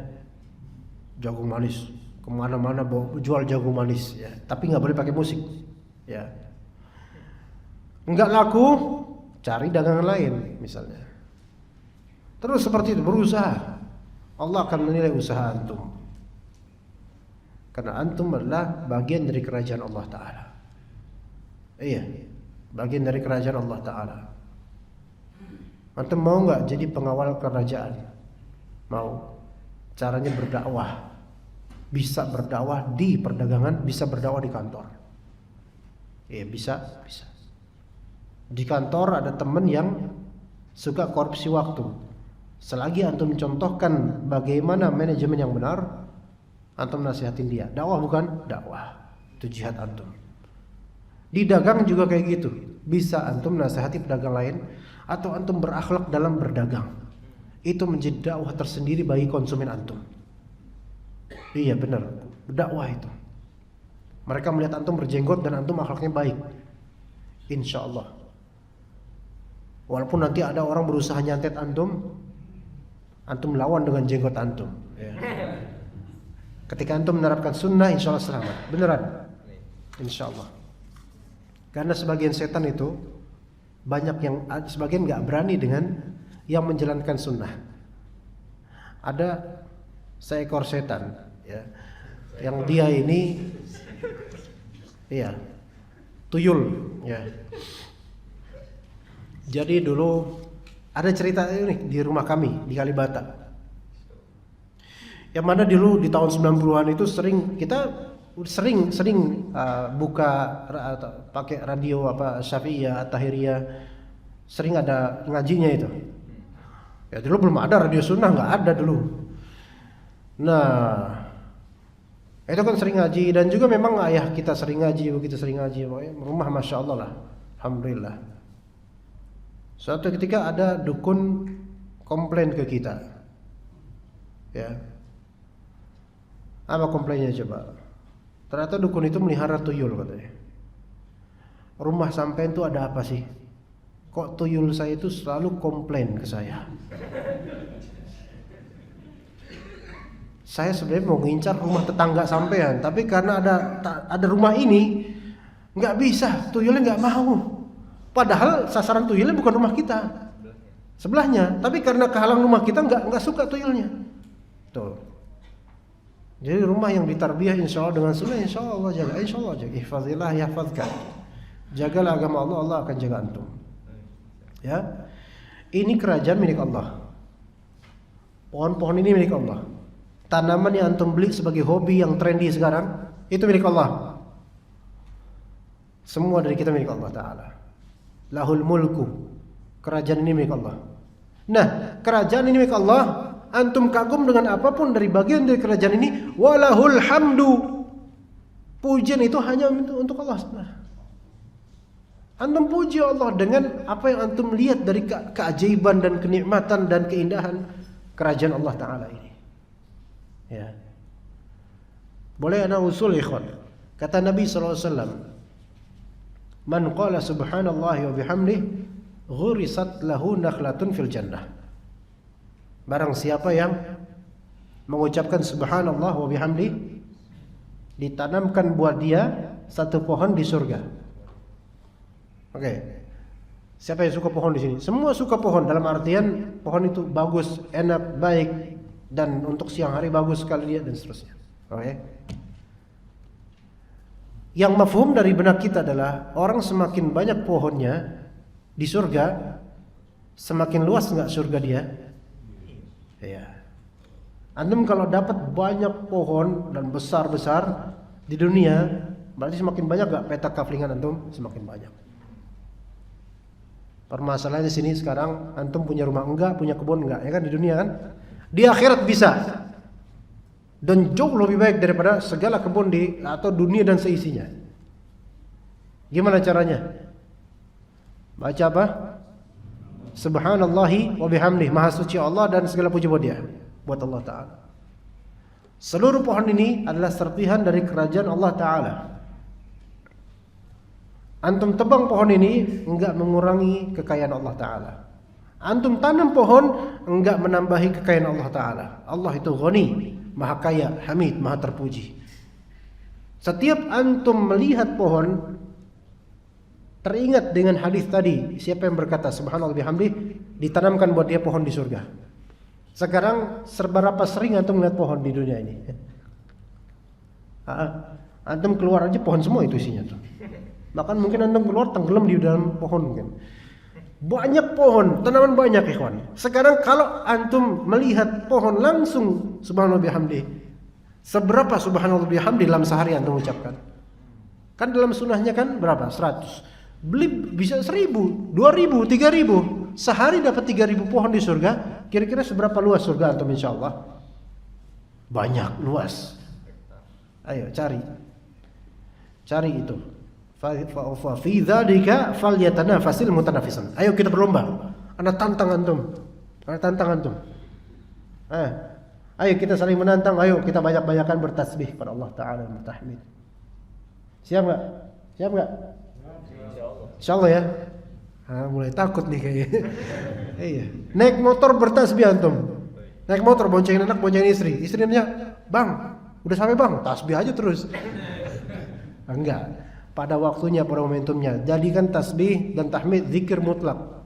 Jagung manis, kemana-mana jual jagung manis ya. Tapi nggak boleh pakai musik ya. Nggak laku, cari dagangan lain misalnya. Terus seperti itu, berusaha. Allah akan menilai usaha antum. Karena antum adalah bagian dari kerajaan Allah Ta'ala. Iya, bagian dari kerajaan Allah Ta'ala. Antum mau nggak jadi pengawal kerajaan? Mau. Caranya berdakwah. Bisa berdakwah di perdagangan, bisa berdakwah di kantor. Iya, bisa. Di kantor ada teman yang suka korupsi waktu. Selagi antum contohkan bagaimana manajemen yang benar, antum nasihatin dia. Dakwah bukan? Dakwah. Itu jihad antum. Di dagang juga kayak gitu. Bisa antum nasihati pedagang lain, atau antum berakhlak dalam berdagang. Itu menjadi dakwah tersendiri bagi konsumen antum. Iya benar, dakwah itu. Mereka melihat antum berjenggot dan antum akhlaknya baik. Insya Allah. Walaupun nanti ada orang berusaha nyantet antum lawan dengan jenggot antum ya. Ketika antum menerapkan sunnah, insya Allah selamat. Beneran, insya Allah. Karena sebagian setan itu banyak yang, sebagian gak berani dengan yang menjalankan sunnah. Ada seekor setan ya, yang dia ini iya tuyul ya. Jadi dulu ada cerita ini di rumah kami di Kalibata. Yang mana dulu di tahun 90-an itu kita sering buka pakai radio apa Syafi'iyah, Tahiriyah, sering ada ngajinya itu. Ya dulu belum ada radio sunnah, nggak ada dulu. Nah, itu kan sering ngaji, dan juga memang ayah kita sering ngaji, begitu sering ngaji, rumah masya Allah lah, alhamdulillah. Suatu ketika ada dukun komplain ke kita, ya. Apa komplainnya coba? Ternyata dukun itu melihara tuyul katanya. Rumah sampean itu ada apa sih? Kok tuyul saya itu selalu komplain ke saya? Saya sebenarnya mau ngincar rumah tetangga sampean, tapi karena ada rumah ini nggak bisa, tuyulnya nggak mau. Padahal sasaran tuyulnya bukan rumah kita. sebelahnya, tapi karena kehalang rumah kita nggak suka tuyulnya. Tuh. Jadi rumah yang ditarbiyah insya Allah dengan sunnah, insya Allah jaga, insya Allah jaga. Ihfazillah yahfazka. Jagalah agama Allah, Allah akan jaga antum. Ya, ini kerajaan milik Allah. Pohon-pohon ini milik Allah. Tanaman yang antum beli sebagai hobi yang trendy sekarang, itu milik Allah. Semua dari kita milik Allah Ta'ala. Lahul mulku. Kerajaan ini milik Allah. Nah, kerajaan ini milik Allah. Antum kagum dengan apapun dari bagian dari kerajaan ini. Walahul hamdu. Pujian itu hanya untuk Allah. Antum puji Allah dengan apa yang antum lihat dari keajaiban dan kenikmatan dan keindahan kerajaan Allah Ta'ala ini. Ya. Boleh ana usul ikhwan. Kata Nabi SAW, man qala subhanallahi wa bihamdih ghurisat lahu nakhlatun fil jannah. Barang siapa yang mengucapkan subhanallah wa bihamdih, ditanamkan buat dia satu pohon di surga. Oke. Siapa yang suka pohon di sini? Semua suka pohon, dalam artian pohon itu bagus, enak, baik, dan untuk siang hari bagus sekali dia dan seterusnya. Oke. Yang mafhum dari benak kita adalah orang semakin banyak pohonnya di surga, semakin luas enggak surga dia? Ya. Antum kalau dapat banyak pohon dan besar-besar di dunia, berarti semakin banyak enggak peta kaflingan antum? Semakin banyak. Permasalahannya di sini sekarang antum punya rumah enggak, punya kebun enggak, ya kan di dunia kan? Di akhirat bisa. Dan jauh lebih baik daripada segala kebun atau dunia dan seisinya. Gimana caranya? Baca apa? Subhanallahi wa bihamdih. Maha suci Allah dan segala puji buat Dia, buat Allah Ta'ala. Seluruh pohon ini adalah serpihan dari kerajaan Allah Ta'ala. Antum tebang pohon ini enggak mengurangi kekayaan Allah Ta'ala. Antum tanam pohon enggak menambahi kekayaan Allah Ta'ala. Allah itu Ghani, Maha Kaya, Hamid, Maha Terpuji. Setiap antum melihat pohon, teringat dengan hadis tadi, siapa yang berkata subhanallah bihamdih, ditanamkan buat dia pohon di surga. Sekarang seberapa sering antum melihat pohon di dunia ini? Antum keluar aja pohon semua itu isinya tuh. Bahkan mungkin antum keluar tenggelam di dalam pohon mungkin. Banyak pohon, tanaman banyak ikhwan. Sekarang kalau antum melihat pohon langsung subhanallah bihamdih, seberapa subhanallah bihamdih dalam sehari antum ucapkan? Kan dalam sunnahnya kan berapa? 100. Beli bisa 1000, 2000, 3000. Sehari dapat 3000 pohon di surga. Kira-kira seberapa luas surga antum insyaallah? Banyak, luas. Ayo cari. Cari itu. Fa fi dzalika falyatanafasil mutanafisun. Ayo kita berlomba. Ana tantang antum. Ana tantang antum. Ayo kita saling menantang. Ayo kita banyak-banyakan bertasbih kepada Allah Ta'ala bertahmid. Siap enggak? Siap enggak? Insyaallah ya. Mulai takut nih kayaknya. Iya. Naik motor bertasbih antum. Naik motor boncengin anak, boncengin istri. Istrinya, "Bang, udah sampai Bang?" Tasbih aja terus. Enggak. Pada waktunya, pada momentumnya. Jadikan tasbih dan tahmid zikir mutlak.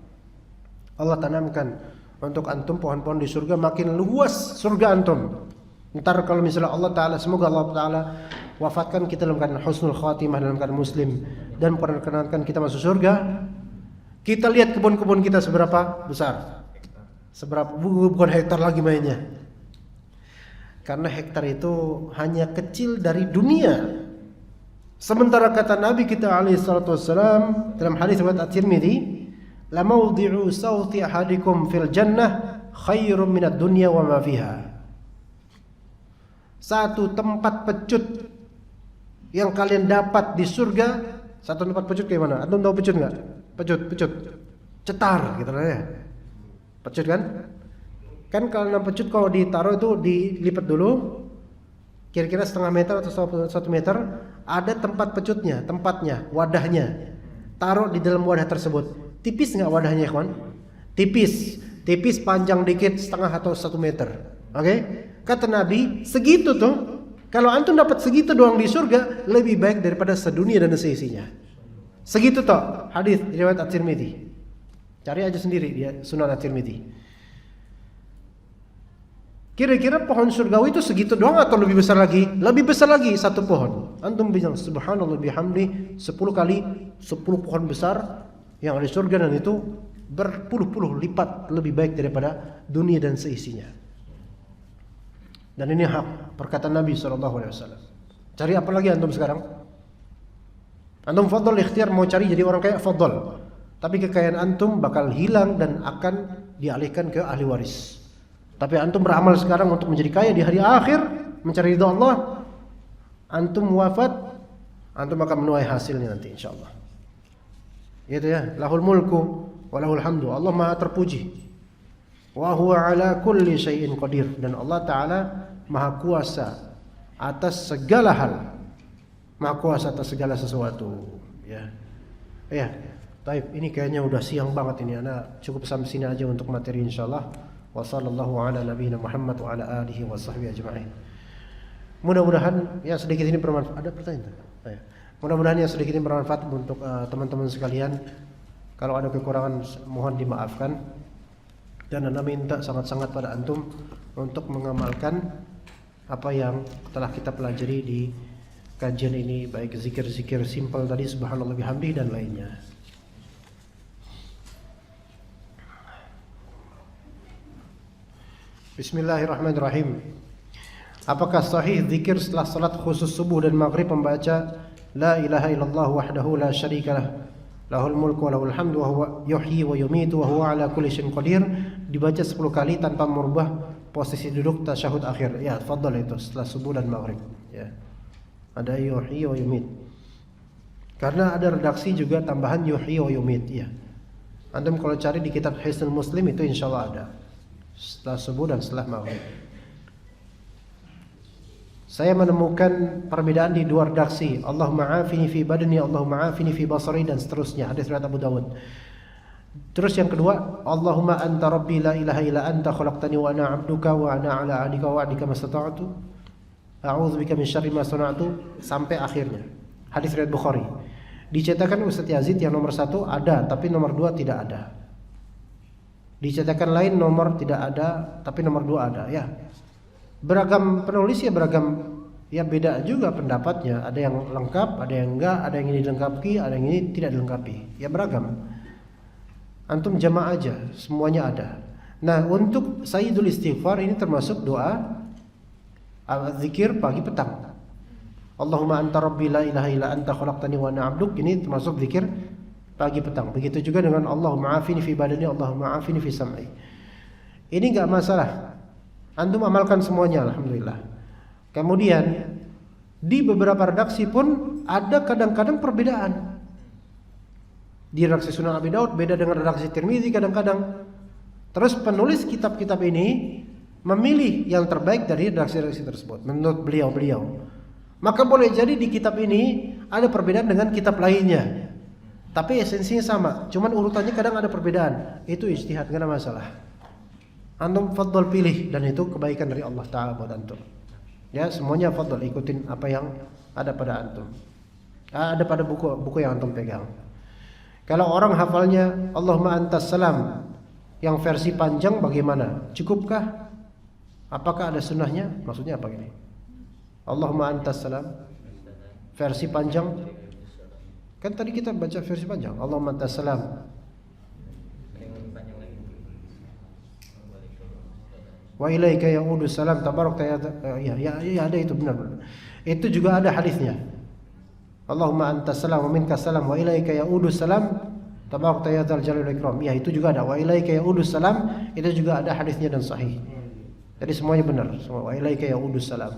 Allah tanamkan untuk antum pohon-pohon di surga, makin luas surga antum. Ntar kalau misalnya Allah Ta'ala, semoga Allah Ta'ala wafatkan kita dalam keadaan husnul khatimah, dalam keadaan muslim, dan perkenankan kita masuk surga. Kita lihat kebun-kebun kita seberapa besar. Seberapa, bukan hektar lagi mainnya. Karena hektar itu hanya kecil dari dunia. Sementara kata Nabi kita alaihi salatu wassalam dalam hadis riwayat At-Tirmidzi, la mawdi'u sawti ahadikum fil jannah khairum minad dunya wa ma fiha. Satu tempat pecut yang kalian dapat di surga, satu tempat pecut kayak mana? Antum tahu pecut enggak? Pecut. Cetar gitu lah ya. Pecut kan? Kan kalau pecut kalau ditaruh itu dilipat dulu. Kira-kira setengah meter atau 1 meter, ada tempat pecutnya, tempatnya, wadahnya. Taruh di dalam wadah tersebut. Tipis nggak wadahnya, kawan? Tipis, panjang dikit, setengah atau 1 meter. Oke? Kata Nabi, segitu tuh. Kalau antum dapat segitu doang di surga, lebih baik daripada sedunia dan seisinya. Segitu toh, hadis riwayat At-Tirmidzi. Cari aja sendiri dia Sunan At-Tirmidzi. Kira-kira pohon surgawi itu segitu doang atau lebih besar lagi? Lebih besar lagi satu pohon. Antum bilang subhanallah bihamdi 10 kali 10 pohon besar yang ada di surga, dan itu berpuluh-puluh lipat lebih baik daripada dunia dan seisinya. Dan ini hak perkataan Nabi SAW. Cari apa lagi antum sekarang? Antum fadl ikhtiar mau cari jadi orang kaya, fadl. Tapi kekayaan antum bakal hilang dan akan dialihkan ke ahli waris. Tapi antum beramal sekarang untuk menjadi kaya di hari akhir, mencari ridha Allah. Antum wafat, antum akan menuai hasilnya nanti insyaallah. Gitu ya, lahul mulku wa lahul hamdu. Allah Maha terpuji. Wa huwa ala kulli syai'in qadir, dan Allah taala Maha kuasa atas segala hal. Maha kuasa atas segala sesuatu, ya. Ya. Baik, ini kayaknya udah siang banget ini. Ana cukup sampai sini aja untuk materi insyaallah. Wa sallallahu ala nabiyina Muhammad wa ala alihi wa sahbihi ajma'in. Mudah-mudahan yang sedikit ini bermanfaat. Ada pertanyaan? Mudah-mudahan yang sedikit ini bermanfaat untuk teman-teman sekalian. Kalau ada kekurangan mohon dimaafkan. Dan ana minta sangat-sangat pada antum untuk mengamalkan apa yang telah kita pelajari di kajian ini, baik zikir-zikir simpel tadi subhanallah bihamdihi dan lainnya. Bismillahirrahmanirrahim. Apakah sahih zikir setelah salat khusus subuh dan maghrib membaca la ilaha illallah wahdahu la syarikalah lahul mulku wa lahul hamdu wa huwa yuhyi wa yumitu wa huwa ala kulli syai'in qadir dibaca 10 kali tanpa merubah posisi duduk tasyahud akhir? Ya, tafadhal itu setelah subuh dan maghrib, ya. Ada yuhyi wa yumit. Karena ada redaksi juga tambahan yuhyi wa yumit, ya. Antum kalau cari di kitab Hisnul Muslim itu insyaallah ada. Setelah subuh dan setelah maghrib. Saya menemukan perbedaan di dua redaksi. Allahumma afini fi badani, Allahumma afini fi basari, dan seterusnya. Hadis riwayat Abu Dawud. Terus yang kedua, Allahumma anta rabbi la ilaha illa anta khalaqtani wa ana 'abduka wa ana 'ala 'ahdika wa wa'dika mastata'tu. A'udzubika min syarri ma sana'tu, sampai akhirnya. Hadis riwayat Bukhari. Dicetakan Ustaz Yazid yang nomor 1 ada, tapi nomor 2 tidak ada. Dicetakan lain nomor tidak ada, tapi nomor 2 ada, ya. Beragam penulis ya beragam, ya beda juga pendapatnya. Ada yang lengkap, ada yang enggak, ada yang ini dilengkapi, ada yang ini tidak dilengkapi. Ya beragam. Antum jamaah aja, semuanya ada. Nah, untuk Sayyidul Istighfar ini termasuk doa zikir pagi petang. Allahumma anta rabbi la ilaha illa anta khalaqtani wa ana 'abduk, ini termasuk zikir pagi petang. Begitu juga dengan Allahumma afini fi badani, Allahumma afini fi sam'i. Ini enggak masalah. Antum amalkan semuanya, alhamdulillah. Kemudian di beberapa redaksi pun ada kadang-kadang perbedaan. Di redaksi Sunan Abi Daud beda dengan redaksi Tirmizi kadang-kadang. Terus penulis kitab-kitab ini memilih yang terbaik dari redaksi-redaksi tersebut menurut beliau-beliau. Maka boleh jadi di kitab ini ada perbedaan dengan kitab lainnya. Tapi esensinya sama, cuman urutannya kadang ada perbedaan. Itu ijtihad, enggak ada masalah. Antum fadhal pilih, dan itu kebaikan dari Allah Ta'ala buat antum. Ya, semuanya fadhal ikutin apa yang ada pada antum. Ada pada buku yang antum pegang. Kalau orang hafalnya Allahumma antas salam yang versi panjang bagaimana? Cukupkah? Apakah ada sunnahnya? Maksudnya apa ini? Allahumma antas salam versi panjang. Kan tadi kita baca versi panjang. Allahumma antas salam. Wa ilaika ya'udu salam tabarakta ya ada itu benar. Itu juga ada hadisnya. Allahumma antas salam wa minkas salam wa ilaika ya'udu salam tabarakta ya dzal jalali wal ikram. Ya, itu juga ada. Wa ilaika ya'udu salam, itu juga ada hadisnya dan sahih. Jadi semuanya benar. Semua wa ilaika ya'udu salam.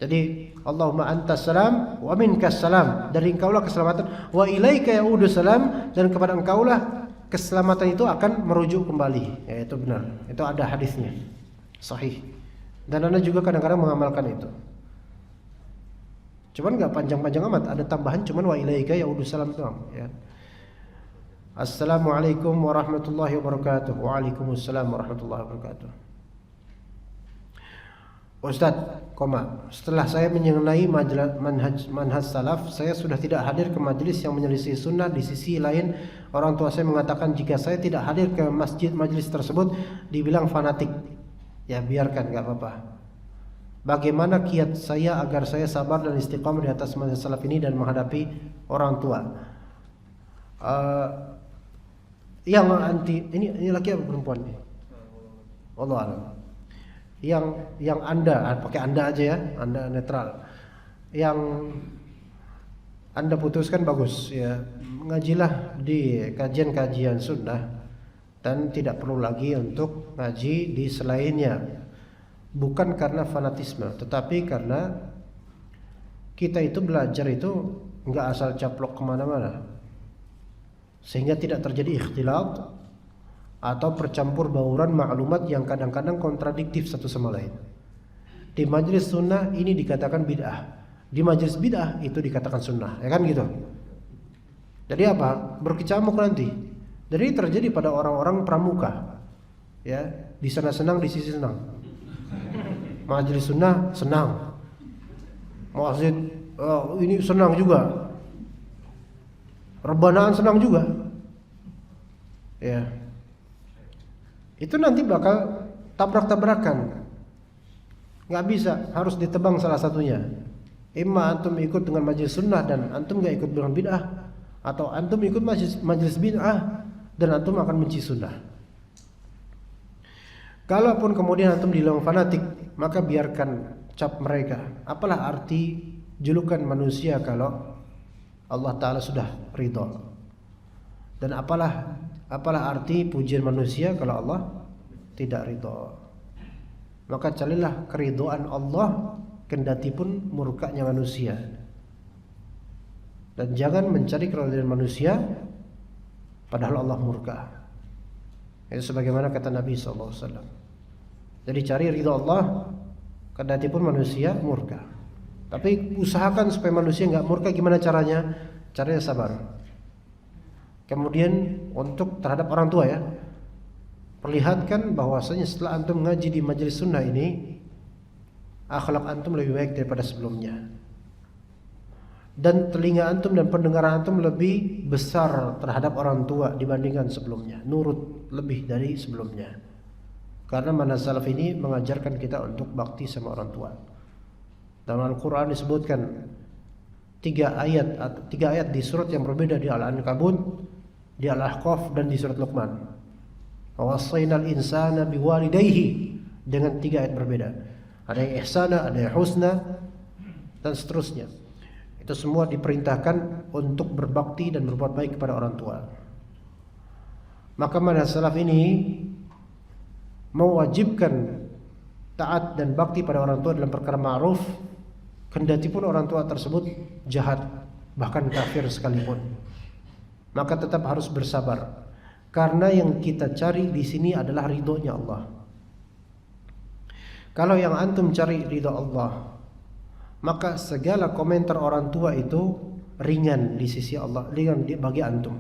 Jadi Allahumma antas salam wa minkas salam, dari engkaulah keselamatan, wa ilaika ya'udu salam, dan kepada engkaulah keselamatan itu akan merujuk kembali. Ya, itu benar. Itu ada hadisnya. Sahih. Dan Anda juga kadang-kadang mengamalkan itu. Cuman enggak panjang-panjang amat, ada tambahan cuman wa ilaika ya'udu salam doang, ya. Assalamualaikum warahmatullahi wabarakatuh. Waalaikumsalam warahmatullahi wabarakatuh. Ustaz, setelah saya menyenangi manhaj salaf, saya sudah tidak hadir ke majelis yang menyelisih sunnah. Di sisi lain, Orang tua saya mengatakan jika saya tidak hadir ke masjid majelis tersebut dibilang fanatik. Ya biarkan, gak apa-apa. Bagaimana kiat saya agar saya sabar dan istiqamah di atas manhaj salaf ini dan menghadapi orang tua? Yang anti ini laki apa perempuan nih? Allah alam. Yang Anda pakai Anda aja ya, Anda netral. Yang Anda putuskan bagus ya, ngajilah di kajian-kajian sunnah dan tidak perlu lagi untuk ngaji di selainnya. Bukan karena fanatisme, tetapi karena kita itu belajar itu nggak asal caplok kemana-mana, sehingga tidak terjadi ikhtilat atau percampur bauran maklumat yang kadang-kadang kontradiktif satu sama lain. Di majelis sunnah ini dikatakan bid'ah, di majelis bid'ah itu dikatakan sunnah, ya kan gitu. Jadi apa? Berkecamuk nanti. Jadi terjadi pada orang-orang pramuka, ya, di sana senang, di sisi senang. Majelis sunnah senang, masjid ini senang juga, rebanaan senang juga, ya. Itu nanti bakal tabrak-tabrakan. Nggak bisa, harus ditebang salah satunya. Imma antum ikut dengan majelis sunnah dan antum nggak ikut dengan bid'ah, atau antum ikut majelis bid'ah dan antum akan benci sunnah. Kalaupun kemudian antum dibilang fanatik, maka biarkan cap mereka. Apalah arti julukan manusia kalau Allah Ta'ala sudah ridho? Dan apalah arti pujian manusia kalau Allah tidak ridho? Maka carilah keridhaan Allah kendati pun murkanya manusia. Dan jangan mencari keridhaan manusia padahal Allah murka. Itu sebagaimana kata Nabi SAW. Jadi cari ridha Allah kendati pun manusia murka. Tapi usahakan supaya manusia nggak murka. Gimana caranya? Caranya sabar. Kemudian untuk terhadap orang tua ya, perlihatkan bahwasanya setelah antum ngaji di majelis sunnah ini, akhlak antum lebih baik daripada sebelumnya. Dan telinga antum dan pendengaran antum lebih besar terhadap orang tua dibandingkan sebelumnya. Nurut lebih dari sebelumnya. Karena manhaj salaf ini mengajarkan kita untuk bakti sama orang tua. Dalam Al-Quran disebutkan 3 ayat di surat yang berbeda, di Al-Ankabut, di Al-Ahqaf, dan di surat Luqman. Wassaynal insana biwalidayhi, dengan 3 ayat berbeda. Ada yang ihsana, ada yang husna, dan seterusnya. Itu semua diperintahkan untuk berbakti dan berbuat baik kepada orang tua. Maka manhaj salaf ini mewajibkan taat dan bakti pada orang tua dalam perkara ma'ruf, kendati pun orang tua tersebut jahat, bahkan kafir sekalipun. Maka tetap harus bersabar, karena yang kita cari di sini adalah ridhonya Allah. Kalau yang antum cari ridho Allah, maka segala komentar orang tua itu ringan di sisi Allah, ringan bagi antum.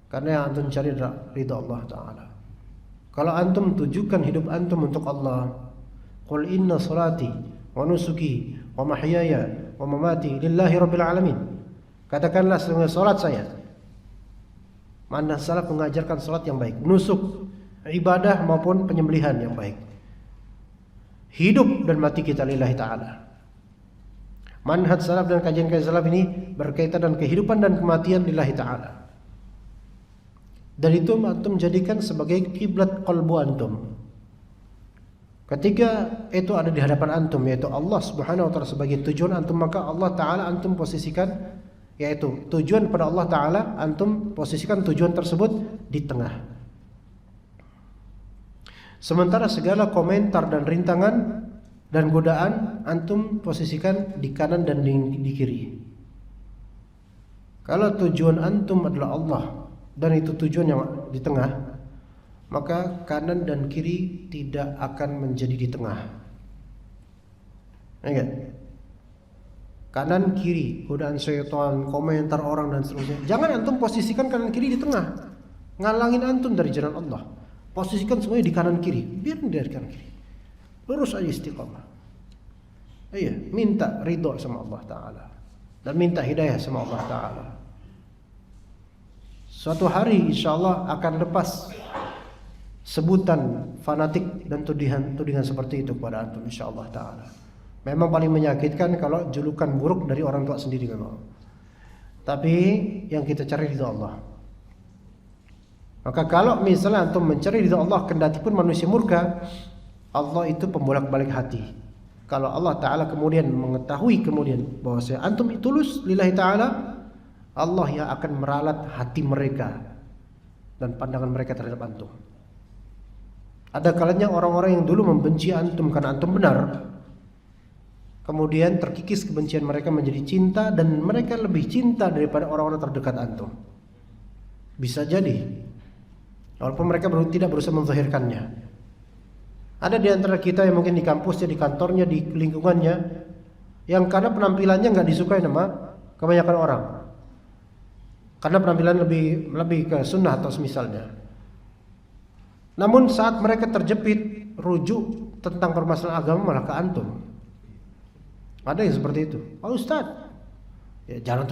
Karena yang antum cari adalah ridho Allah Ta'ala. Kalau antum tujukan hidup antum untuk Allah, qul inna salati wa nusuki wa mahyaya wa mamati lillahi rabbil alamin. Katakanlah sesungguhnya salat saya. Manhaj salaf mengajarkan salat yang baik, nusuk, ibadah maupun penyembelihan yang baik. Hidup dan mati kita lillahi ta'ala. Manhaj salaf dan kajian-kajian salaf ini berkaitan dengan kehidupan dan kematian lillahi ta'ala. Dan itu antum jadikan sebagai kiblat qalbu antum. Ketika itu ada di hadapan antum, yaitu Allah Subhanahu wa taala sebagai tujuan antum, maka Allah Ta'ala antum posisikan, yaitu tujuan pada Allah Ta'ala, antum posisikan tujuan tersebut di tengah. Sementara segala komentar dan rintangan dan godaan antum posisikan di kanan dan di kiri. Kalau tujuan antum adalah Allah dan itu tujuan yang di tengah, maka kanan dan kiri tidak akan menjadi di tengah. Ingat, kanan kiri, godaan syaitan, komentar orang dan seterusnya. Jangan antum posisikan kanan kiri di tengah, ngalangin antum dari jalan Allah. Posisikan semuanya di kanan kiri, biar dari kanan kiri. Lurus aja istiqamah. Iya, minta ridho sama Allah Ta'ala dan minta hidayah sama Allah Ta'ala. suatu hari insyaallah akan lepas sebutan fanatik dan tudingan seperti itu kepada antum insyaallah taala. Memang paling menyakitkan kalau julukan buruk dari orang tua sendiri memang. Tapi yang kita cari ridha Allah. Maka kalau misalnya antum mencari ridha Allah kendati pun manusia murka, Allah itu pembolak-balik hati. Kalau Allah taala kemudian mengetahui kemudian bahwa antum tulus lillahi taala, Allah yang akan meralat hati mereka dan pandangan mereka terhadap antum. Ada kalanya orang-orang yang dulu membenci antum karena antum benar, kemudian terkikis kebencian mereka menjadi cinta dan mereka lebih cinta daripada orang-orang terdekat antum. Bisa jadi, walaupun mereka tidak berusaha menzahirkannya. Ada di antara kita yang mungkin di kampusnya, di kantornya, di lingkungannya, yang karena penampilannya nggak disukai sama kebanyakan orang, karena penampilan lebih ke sunnah atau semisalnya. Namun saat mereka terjepit rujuk tentang permasalahan agama malah ke antum. Ada yang seperti itu. Pak Ustadz, ya, jangan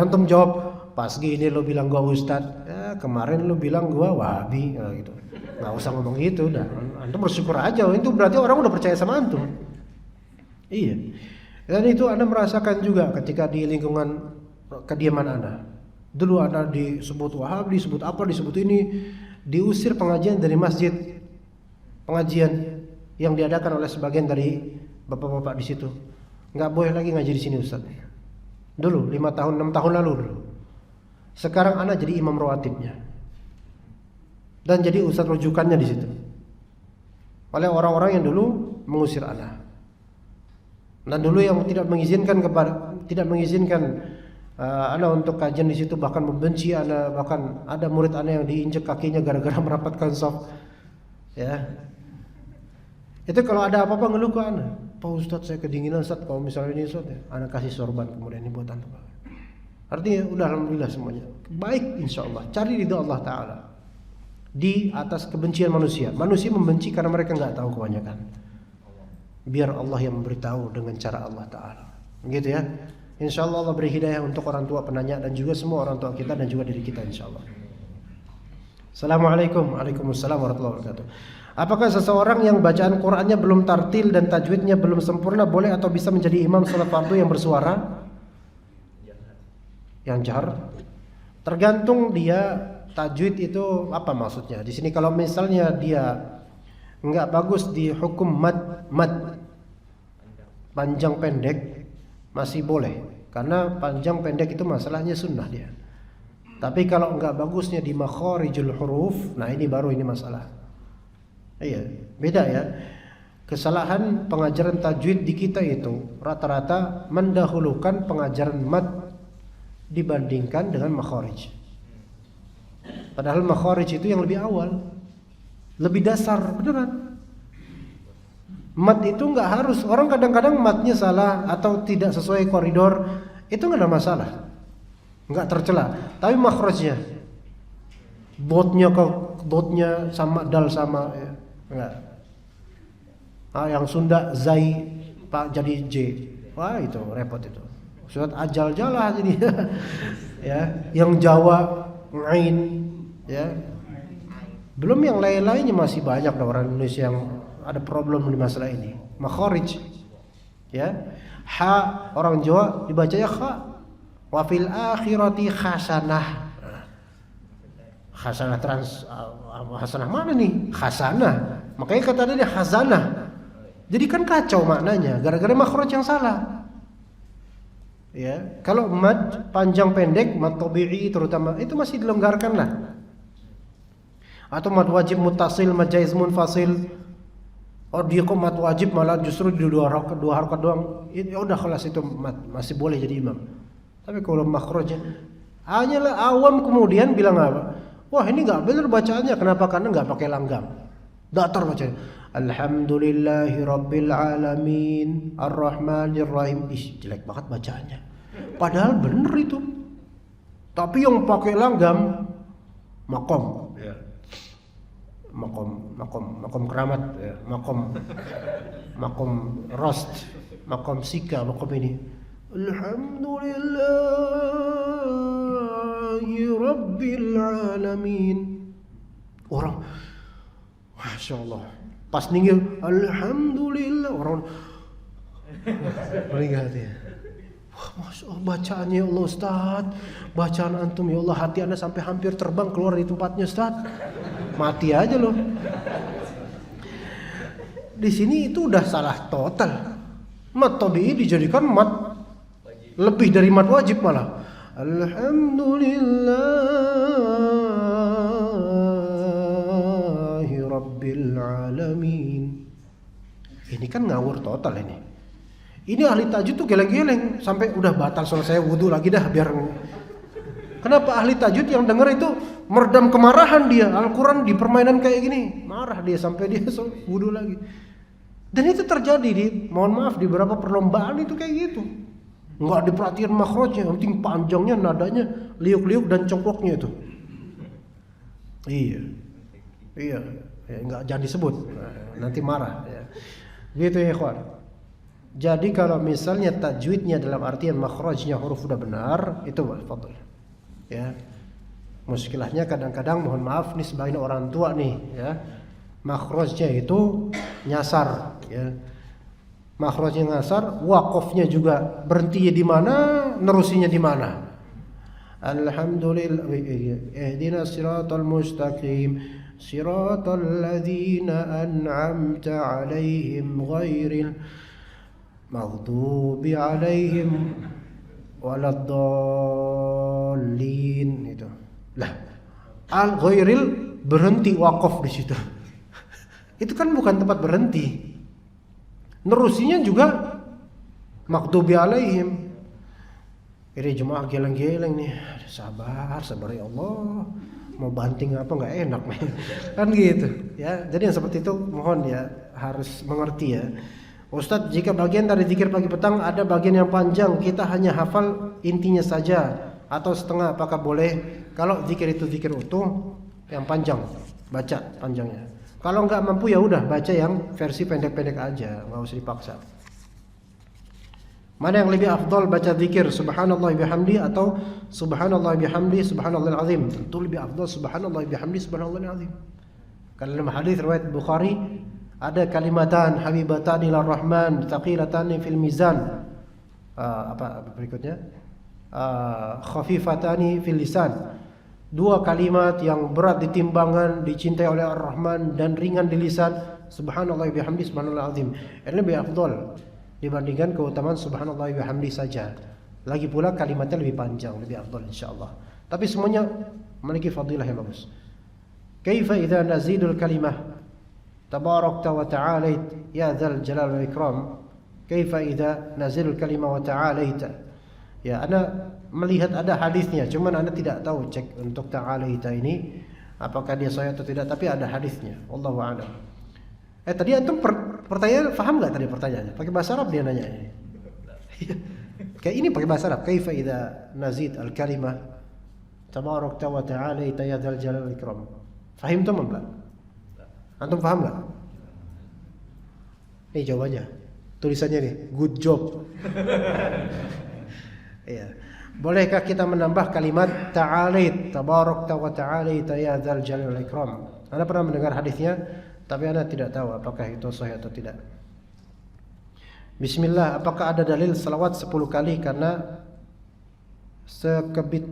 antum jawab pas gini lo bilang gua Ustadz, ya, kemarin lo bilang gua Wahabi, nah, gitu. Nggak usah ngomong gitu, udah. Antum bersyukur aja. Itu berarti orang udah percaya sama antum. Iya. Dan itu Anda merasakan juga ketika di lingkungan kediaman Anda. Dulu Anda disebut Wahabi, disebut apa, disebut ini. Diusir pengajian dari masjid, pengajian yang diadakan oleh sebagian dari bapak-bapak di situ. Nggak boleh lagi ngaji di sini Ustaz. Dulu 5 tahun 6 tahun lalu dulu. Sekarang anak jadi imam rawatibnya dan jadi ustaz rujukannya di situ oleh orang-orang yang dulu mengusir anak. Dan dulu yang tidak mengizinkan anak untuk kajian di situ, bahkan membenci anak, bahkan ada murid anak yang diinjek kakinya gara-gara merapatkan shaf. Ya. Itu kalau ada apa-apa ngeluh ke anak. Pak Ustadz saya kedinginan Ustadz, kalau misalnya ini Ustadz ya, anak kasih sorban kemudian ini buat antum. Artinya udah alhamdulillah semuanya. Baik insyaallah. Cari ridha Allah taala di atas kebencian manusia. Manusia membenci karena mereka enggak tahu kebanyakan. Biar Allah yang memberitahu dengan cara Allah taala. Begitu ya. Insyaallah Allah beri hidayah untuk orang tua penanya dan juga semua orang tua kita dan juga diri kita insyaallah. Assalamualaikum. Waalaikumsalam warahmatullahi wabarakatuh. Apakah seseorang yang bacaan Qur'annya belum tartil dan tajwidnya belum sempurna boleh atau bisa menjadi imam salat fardu yang bersuara? Yang jahar? Tergantung dia tajwid itu apa maksudnya. Di sini kalau misalnya dia enggak bagus di hukum mad panjang pendek masih boleh, karena panjang pendek itu masalahnya sunnah dia. Tapi kalau enggak bagusnya di makharijul huruf, nah ini baru ini masalah. Iya, beda ya. Kesalahan pengajaran tajwid di kita itu rata-rata mendahulukan pengajaran mad dibandingkan dengan makharij. Padahal makharij itu yang lebih awal, lebih dasar, beneran. Mad itu nggak harus, orang kadang-kadang madnya salah atau tidak sesuai koridor, itu nggak ada masalah, nggak tercela. Tapi makhrajnya, dotnya sama dal sama, ya, nggak. Yang Sunda zai pak jadi j, wah itu repot itu. Surat ajal jalah jadi, ya. Yang Jawa ngain, ya. Belum yang lain-lainnya masih banyak orang Indonesia yang ada problem di masalah ini. Makharij, ya. Ha orang Jawa dibacanya kha. Wa fil akhirati hasanah. Hasanah hasanah mana nih? Hasanah. Makanya kata dia hasanah. Jadi kan kacau maknanya gara-gara makhraj yang salah. Ya, kalau mad panjang pendek, mad tabi'i terutama itu masih dilonggarkan lah. Atau mad wajib muttasil, mad jaiz munfasil. Oh dia kok mad wajib malah justru di dua harakat doang. Ya udah kelas itu mad masih boleh jadi imam. Tapi kalau makhrajnya hanyalah awam kemudian bilang apa? Wah ini enggak benar bacaannya. Kenapa? Karena enggak pakai langgam. Datar bacanya. Alhamdulillahi rabbil alamin arrahmanir rahim. Ih, jelek banget bacaannya. Padahal bener itu. Tapi yang pakai langgam makom, ya. Makom keramat, ya. Makom rost, makom sika, makom ini. Alhamdulillah Rabbil alamin. Orang, Masya Allah, pas ninggil alhamdulillah, orang meninggal dia. Wah, Masya Allah, bacaannya ya Allah Ustaz, bacaan antum ya Allah, hati anda sampai hampir terbang keluar dari tempatnya Ustaz. Mati aja loh. Di sini itu udah salah total. Mat tabi'i dijadikan mat lebih dari mat wajib malah. Alhamdulillahi Rabbil Alamin. Ini kan ngawur total ini. Ini ahli tajwid tuh geleng-geleng sampai udah batal selesai wudu lagi dah biar. Kenapa ahli tajwid yang denger itu meredam kemarahan dia? Al-Quran di permainan kayak gini, marah dia sampai dia wudu lagi. Dan itu terjadi di, mohon maaf, di beberapa perlombaan itu kayak gitu. Nggak diperhatiin makhrajnya, yang penting panjangnya, nadanya, liuk-liuk dan congkloknya itu. Iya, ya, nggak jangan disebut, nanti marah. Ya. Gitu ya ikhwan. Jadi kalau misalnya tajwidnya dalam artian makhrajnya huruf udah benar, itu fadl. Ya, muskilahnya kadang-kadang mohon maaf nih sebagian orang tua nih, ya, makhrajnya itu nyasar, ya. Makhrajnya ngasar, wakofnya juga berhentinya di mana, nerusinya di mana. Alhamdulillah, ihdinas siratal mustaqim, siratal ladzina an'amta 'alaihim ghairil maghdubi 'alaihim waladdallin itu. Lah, al ghairil berhenti wakof di situ. Itu kan bukan tempat berhenti. Nerusinya juga maghdubi alaihim. Ini jemaah geleng-geleng nih. Sabar ya Allah. Mau banting apa nggak enak nih. Kan gitu ya. Jadi yang seperti itu mohon ya harus mengerti ya. Ustadz, jika bagian dari zikir pagi petang ada bagian yang panjang, kita hanya hafal intinya saja atau setengah, apakah boleh? Kalau zikir itu zikir utuh yang panjang, baca panjangnya. Kalau nggak mampu ya udah baca yang versi pendek-pendek aja, nggak usah dipaksa. Mana yang lebih afdal baca zikir subhanallah bihamdi atau subhanallah bihamdi subhanallahil azim? Tentu lebih afdal subhanallah bihamdi subhanallahil azim. Karena dalam hadis riwayat Bukhari ada kalimatan habibatan ila rahman thaqilatan fil mizan. Apa berikutnya? Khafifatani fil lisan. Dua kalimat yang berat di timbangan, dicintai oleh Ar-Rahman dan ringan di lisan, subhanallah bihamdi subhanallah azim. Ini lebih afdal dibandingkan keutamaan subhanallah bihamdi saja. Lagi pula kalimatnya lebih panjang, lebih afdal insyaallah. Tapi semuanya memiliki fadilah yang bagus. Kaifa idza nazidul kalimah tabarakta wa ta'alait ya dzal jalal wal ikram. Kaifa idza nazidul kalimah wa ta'alaita. Ya, ana melihat ada hadisnya, cuman anda tidak tahu cek untuk ta'alaita ini apakah dia sahih atau tidak, tapi ada hadisnya. Wallahu a'lam. Tadi antum pertanyaan paham enggak tadi pertanyaannya? Pakai bahasa Arab dia nanya ini. Kayak ini pakai bahasa Arab. Kaifa idza nazid al-kalimah tabarakta wa ta'alaita ya dzal jalal wal ikram. Fahimtum enggak? Antum paham enggak? Nih jawabannya. Tulisannya nih, good job. Iya. Bolehkah kita menambah kalimat ta'alait, tabarakta wa ta'alaita ya dzal jalali wal ikram? Anda pernah mendengar hadisnya, tapi Anda tidak tahu apakah itu sahih atau tidak. Bismillah, apakah ada dalil salawat 10 kali karena sekebit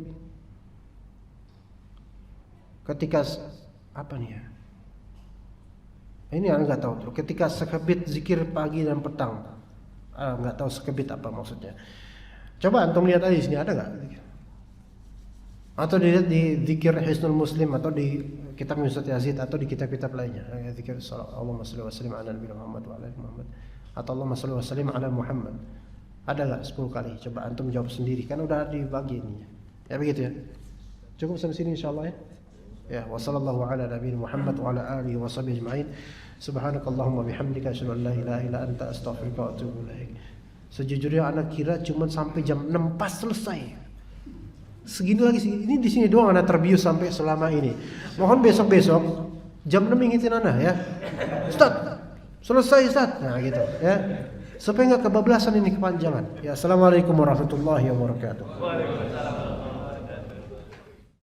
ketika apa nih ya? Ini Anda enggak tahu tuh. Ketika sekebit zikir pagi dan petang. Enggak tahu sekebit apa maksudnya. Coba antum lihat aja di sini ada nggak? Atau dilihat di zikir Hisnul Muslim atau di kitab Ustaz Yazid atau di kitab-kitab lainnya. Zikir Allahumma shalli wa sallim ala Nabi Muhammad wa ala Muhammad atau Allahumma shalli wa sallim ala Muhammad. Ada nggak 10 kali? Coba antum jawab sendiri. Kan udah dibagi ini. Ya begitu ya. Cukup sampai sini insyaallah ya. Ya, wa sallallahu ala Nabi Muhammad wa ala alihi wa sahbihi ajma'in. Subhanakallahumma bihamdika asyhadu an la ilaha illa anta astaghfiruka wa atubu ilaik. Sejujurnya anak kira cuma sampai jam 6 pas selesai. Segini lagi sih. Ini di sini doang anak terbius sampai selama ini. Mohon besok-besok jam 6 ingetin anak ya. Ustaz, selesai Ustaz. Nah gitu ya. Supaya enggak kebablasan ini kepanjangan. Ya, assalamualaikum warahmatullahi wabarakatuh. Waalaikumsalam.